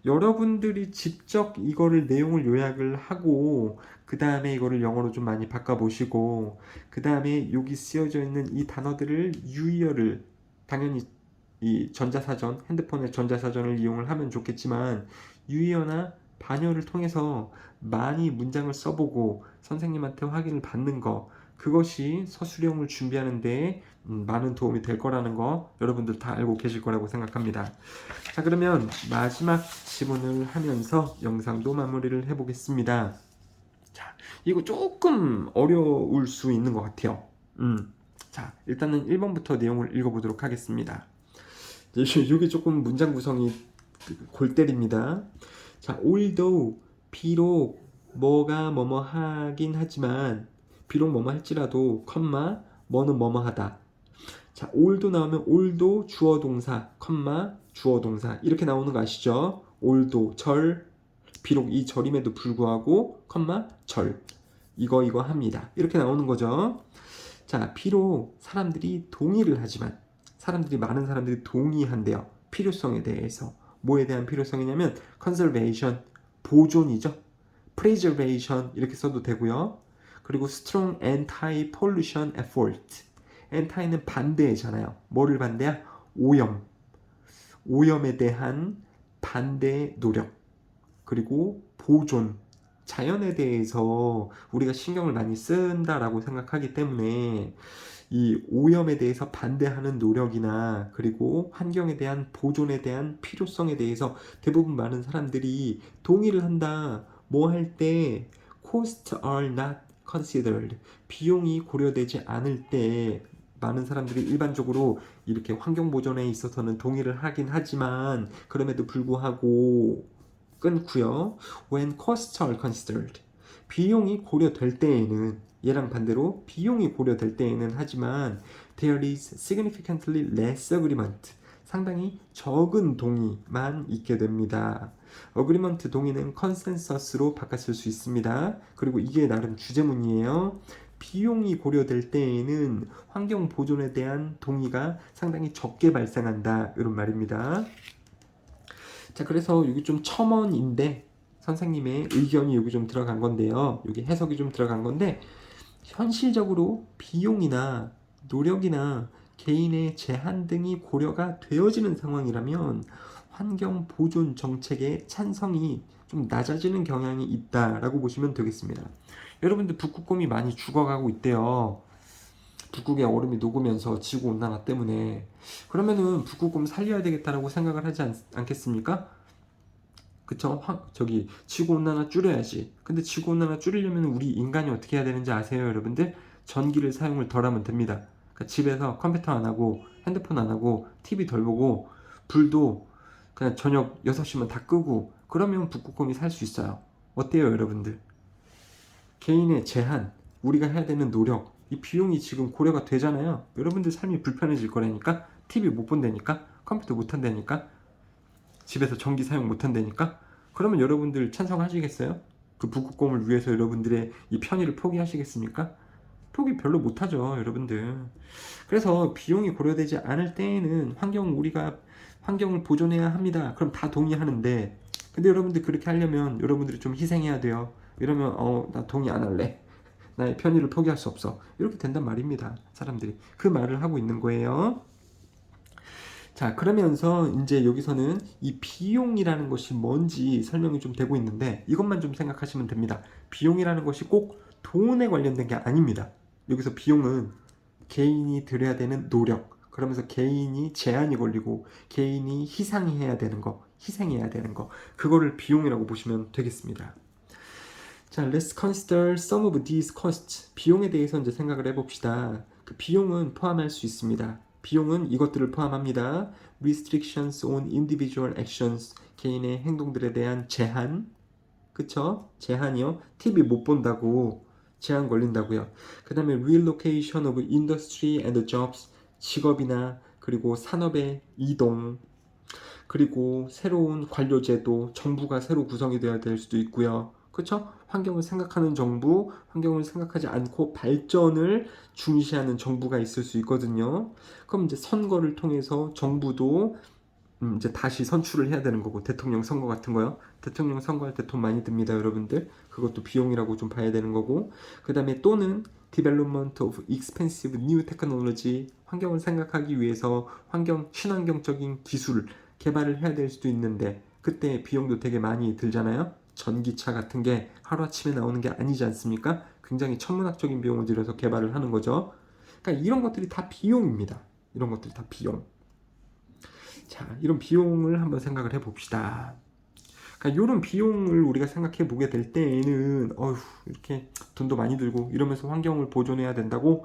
여러분들이 직접 이거를 내용을 요약을 하고 그 다음에 이거를 영어로 좀 많이 바꿔보시고 그 다음에 여기 쓰여져 있는 이 단어들을 유의어를 당연히 이 전자사전, 핸드폰의 전자사전을 이용을 하면 좋겠지만 유의어나 반열을 통해서 많이 문장을 써보고 선생님한테 확인을 받는 거, 그것이 서술형을 준비하는 데 많은 도움이 될 거라는 거 여러분들 다 알고 계실 거라고 생각합니다. 자, 그러면 마지막 지문을 하면서 영상도 마무리를 해보겠습니다. 자, 이거 조금 어려울 수 있는 것 같아요. 자, 일단은 1번부터 내용을 읽어보도록 하겠습니다. 이게 조금 문장 구성이 골 때립니다. 자, although 비록 뭐가 뭐뭐 하긴 하지만 비록 뭐뭐 할지라도 컴마 뭐는 뭐뭐 하다. 자, all도 나오면 all도 주어 동사 컴마 주어 동사 이렇게 나오는 거 아시죠? all도 절 비록 이 절임에도 불구하고 컴마 절 이거 합니다. 이렇게 나오는 거죠. 자, 비록 사람들이 동의를 하지만 많은 사람들이 동의한대요. 필요성에 대해서. 뭐에 대한 필요성이냐면 conservation, 보존이죠. preservation 이렇게 써도 되고요. 그리고 strong anti-pollution effort. anti는 반대잖아요. 뭐를 반대야? 오염. 오염에 대한 반대 노력. 그리고 보존. 자연에 대해서 우리가 신경을 많이 쓴다라고 생각하기 때문에 이 오염에 대해서 반대하는 노력이나 그리고 환경에 대한 보존에 대한 필요성에 대해서 대부분 많은 사람들이 동의를 한다. 뭐 할 때 costs are not considered. 비용이 고려되지 않을 때 많은 사람들이 일반적으로 이렇게 환경 보존에 있어서는 동의를 하긴 하지만 그럼에도 불구하고 끊고요. When costs are considered. 비용이 고려될 때에는 얘랑 반대로 비용이 고려될 때에는 하지만 there is significantly less agreement. 상당히 적은 동의만 있게 됩니다. agreement 동의는 consensus로 바꿨을 수 있습니다. 그리고 이게 나름 주제문이에요. 비용이 고려될 때에는 환경 보존에 대한 동의가 상당히 적게 발생한다. 이런 말입니다. 자, 그래서 여기 좀 첨언인데 선생님의 의견이 여기 좀 들어간 건데요. 여기 해석이 좀 들어간 건데 현실적으로 비용이나 노력이나 개인의 제한 등이 고려가 되어지는 상황이라면 환경 보존 정책의 찬성이 좀 낮아지는 경향이 있다라고 보시면 되겠습니다. 여러분들 북극곰이 많이 죽어가고 있대요. 북극의 얼음이 녹으면서 지구온난화 때문에. 그러면은 북극곰 살려야 되겠다라고 생각을 하지 않겠습니까? 그쵸? 지구온난화 줄여야지. 근데 지구온난화 줄이려면 우리 인간이 어떻게 해야 되는지 아세요, 여러분들? 전기를 사용을 덜 하면 됩니다. 그러니까 집에서 컴퓨터 안 하고 핸드폰 안 하고 TV 덜 보고 불도 그냥 저녁 6시면 다 끄고 그러면 북극곰이 살 수 있어요. 어때요, 여러분들? 개인의 제한, 우리가 해야 되는 노력, 이 비용이 지금 고려가 되잖아요. 여러분들 삶이 불편해질 거라니까. TV 못 본다니까. 컴퓨터 못 한다니까. 집에서 전기 사용 못 한다니까. 그러면 여러분들 찬성하시겠어요? 그 북극곰을 위해서 여러분들의 이 편의를 포기하시겠습니까? 포기 별로 못하죠, 여러분들. 그래서 비용이 고려되지 않을 때에는 우리가 환경을 보존해야 합니다. 그럼 다 동의하는데, 근데 여러분들 그렇게 하려면 여러분들이 좀 희생해야 돼요. 이러면 나 동의 안 할래. 나의 편의를 포기할 수 없어. 이렇게 된단 말입니다. 사람들이. 그 말을 하고 있는 거예요. 자, 그러면서 이제 여기서는 이 비용이라는 것이 뭔지 설명이 좀 되고 있는데 이것만 좀 생각하시면 됩니다. 비용이라는 것이 꼭 돈에 관련된 게 아닙니다. 여기서 비용은 개인이 들여야 되는 노력, 그러면서 개인이 제한이 걸리고 개인이 희생해야 되는 거, 그거를 비용이라고 보시면 되겠습니다. 자, let's consider some of these costs. 비용에 대해서 이제 생각을 해봅시다. 그 비용은 포함할 수 있습니다. 비용은 이것들을 포함합니다. restrictions on individual actions. 개인의 행동들에 대한 제한. 그쵸? 제한이요. TV 못 본다고 제한 걸린다고요. 그 다음에 relocation of industry and jobs. 직업이나 그리고 산업의 이동. 그리고 새로운 관료제도, 정부가 새로 구성이 되어야 될 수도 있고요. 그렇죠? 환경을 생각하는 정부, 환경을 생각하지 않고 발전을 중시하는 정부가 있을 수 있거든요. 그럼 이제 선거를 통해서 정부도 이제 다시 선출을 해야 되는 거고, 대통령 선거 같은 거요. 대통령 선거할 때 돈 많이 듭니다, 여러분들. 그것도 비용이라고 좀 봐야 되는 거고. 그 다음에 또는 development of expensive new technology, 환경을 생각하기 위해서 친환경적인 기술 개발을 해야 될 수도 있는데, 그때 비용도 되게 많이 들잖아요. 전기차 같은 게 하루아침에 나오는 게 아니지 않습니까? 굉장히 천문학적인 비용을 들여서 개발을 하는 거죠. 그러니까 이런 것들이 다 비용입니다. 이런 것들이 다 비용. 자, 이런 비용을 한번 생각을 해봅시다. 그러니까 이런 비용을 우리가 생각해 보게 될 때에는 이렇게 돈도 많이 들고 이러면서 환경을 보존해야 된다고?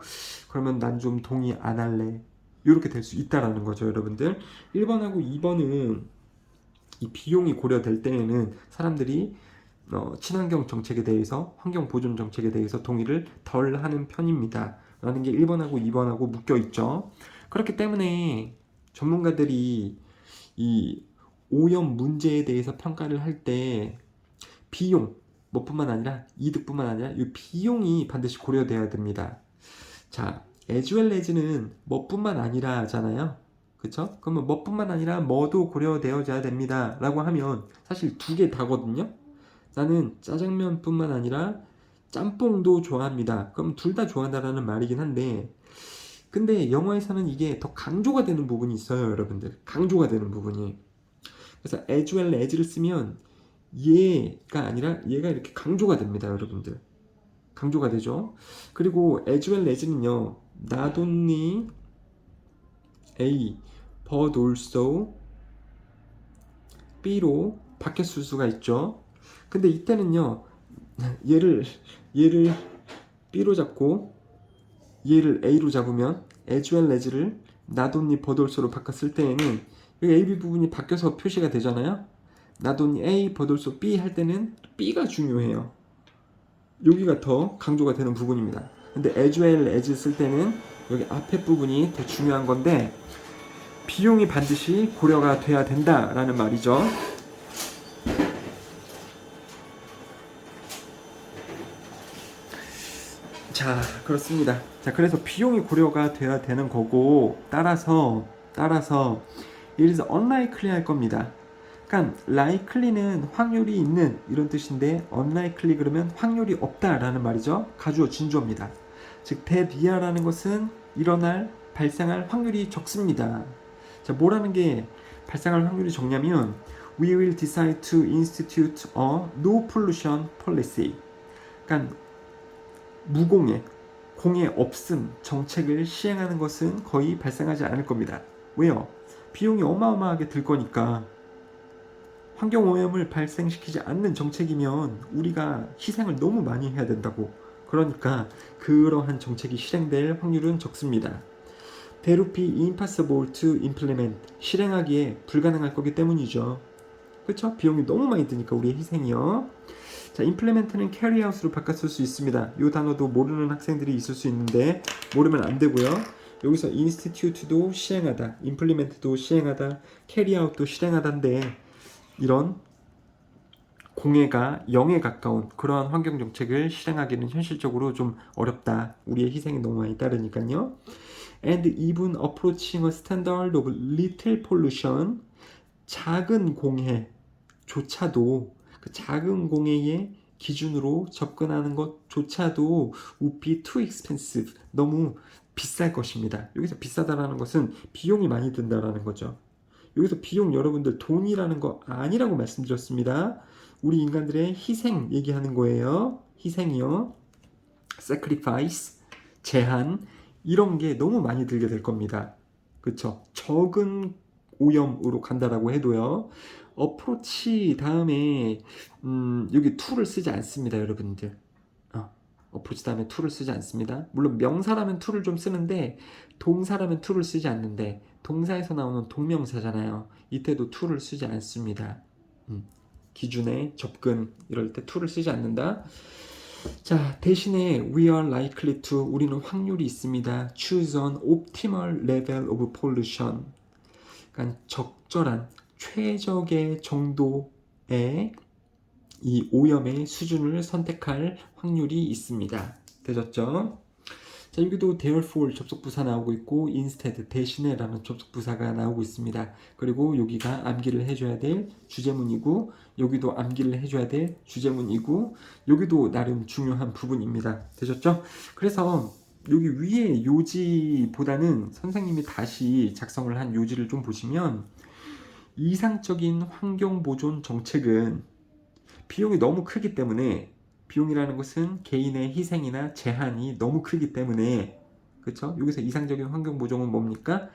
그러면 난 좀 동의 안 할래. 이렇게 될 수 있다라는 거죠, 여러분들. 1번하고 2번은 이 비용이 고려될 때에는 사람들이 친환경 정책에 대해서, 환경 보존 정책에 대해서 동의를 덜 하는 편입니다. 라는 게 1번하고 2번하고 묶여 있죠. 그렇기 때문에 전문가들이 이 오염 문제에 대해서 평가를 할 때 비용, 뭐뿐만 아니라 이득뿐만 아니라 이 비용이 반드시 고려돼야 됩니다. 자, as well as는 뭐뿐만 아니라잖아요. 그쵸? 그러면 뭐뿐만 아니라 뭐도 고려되어야 됩니다. 라고 하면 사실 두 개 다거든요. 나는 짜장면뿐만 아니라 짬뽕도 좋아합니다. 그럼 둘 다 좋아한다라는 말이긴 한데, 근데 영어에서는 이게 더 강조가 되는 부분이 있어요, 여러분들. 강조가 되는 부분이. 그래서 as well as를 쓰면 얘가 아니라 얘가 이렇게 강조가 됩니다, 여러분들. 강조가 되죠. 그리고 as well as는요, not only A, but also B로 바뀌었을 수가 있죠. 근데 이때는요, 얘를 B로 잡고 얘를 A로 잡으면 as well as를 not only but also로 바꿨을 때에는 여기 A, B 부분이 바뀌어서 표시가 되잖아요. not only A, but also B 할 때는 B가 중요해요. 여기가 더 강조가 되는 부분입니다. 근데 as well as 쓸 때는 여기 앞에 부분이 더 중요한 건데, 비용이 반드시 고려가 돼야 된다라는 말이죠. 자, 그렇습니다. 자, 그래서 비용이 고려가 돼야 되는 거고, 따라서 it is unlikely 할 겁니다. 그러니까 likely는 확률이 있는 이런 뜻인데, unlikely 그러면 확률이 없다라는 말이죠. 가주어 진주어입니다. 즉 대비하라는 것은 발생할 확률이 적습니다. 자, 뭐라는 게 발생할 확률이 적냐면 we will decide to institute a no pollution policy. 그러니까 무공해, 공해 없음 정책을 시행하는 것은 거의 발생하지 않을 겁니다. 왜요? 비용이 어마어마하게 들 거니까. 환경오염을 발생시키지 않는 정책이면 우리가 희생을 너무 많이 해야 된다고. 그러니까 그러한 정책이 실행될 확률은 적습니다. That would be impossible to implement. 실행하기에 불가능할 거기 때문이죠. 그렇죠? 비용이 너무 많이 드니까 우리의 희생이요. 자, implement는 carry out으로 바꿨을 수 있습니다. 이 단어도 모르는 학생들이 있을 수 있는데 모르면 안 되고요. 여기서 institute도 시행하다, implement도 시행하다, carry out도 실행하다인데 이런 공해가 0에 가까운 그러한 환경 정책을 실행하기는 현실적으로 좀 어렵다. 우리의 희생이 너무 많이 따르니까요. And even approaching a standard of little pollution, 작은 공해조차도, 그 작은 공해의 기준으로 접근하는 것조차도 would be too expensive, 너무 비쌀 것입니다. 여기서 비싸다라는 것은 비용이 많이 든다라는 거죠. 여기서 비용, 여러분들 돈이라는 거 아니라고 말씀드렸습니다. 우리 인간들의 희생 얘기하는 거예요. 희생이요. sacrifice, 제한, 이런 게 너무 많이 들게 될 겁니다. 그쵸? 적은 오염으로 간다라고 해도요. 어프로치 다음에 여기 to를 쓰지 않습니다, 여러분들. 어프로치 다음에 to를 쓰지 않습니다. 물론 명사라면 to를 좀 쓰는데 동사라면 to를 쓰지 않는데, 동사에서 나오는 동명사잖아요. 이때도 to를 쓰지 않습니다. 기준에 접근 이럴 때 to를 쓰지 않는다. 자, 대신에 we are likely to, 우리는 확률이 있습니다. choose an optimal level of pollution. 그러니까 적절한 최적의 정도의 이 오염의 수준을 선택할 확률이 있습니다. 되셨죠? 자, 여기도 therefore 접속부사 나오고 있고 instead 대신에 라는 접속부사가 나오고 있습니다. 그리고 여기가 암기를 해줘야 될 주제문이고 여기도 암기를 해줘야 될 주제문이고 여기도 나름 중요한 부분입니다. 되셨죠? 그래서 여기 위에 요지보다는 선생님이 다시 작성을 한 요지를 좀 보시면 이상적인 환경보존 정책은 비용이 너무 크기 때문에 비용이라는 것은 개인의 희생이나 제한이 너무 크기 때문에 그렇죠? 여기서 이상적인 환경 보존은 뭡니까?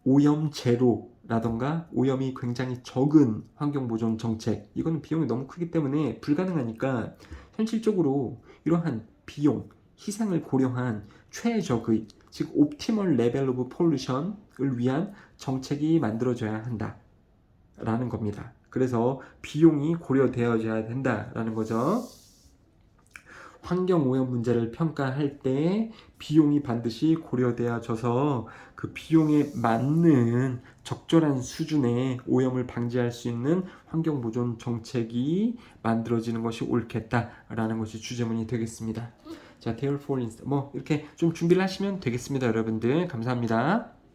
오염 제로라던가 오염이 굉장히 적은 환경 보존 정책 이거는 비용이 너무 크기 때문에 불가능하니까 현실적으로 이러한 비용, 희생을 고려한 최적의 즉 옵티멀 레벨 오브 폴루션을 위한 정책이 만들어져야 한다 라는 겁니다. 그래서 비용이 고려되어져야 된다라는 거죠. 환경오염 문제를 평가할 때 비용이 반드시 고려되어져서 그 비용에 맞는 적절한 수준의 오염을 방지할 수 있는 환경보존 정책이 만들어지는 것이 옳겠다라는 것이 주제문이 되겠습니다. 자, therefore, 뭐 이렇게 좀 준비를 하시면 되겠습니다, 여러분들. 감사합니다.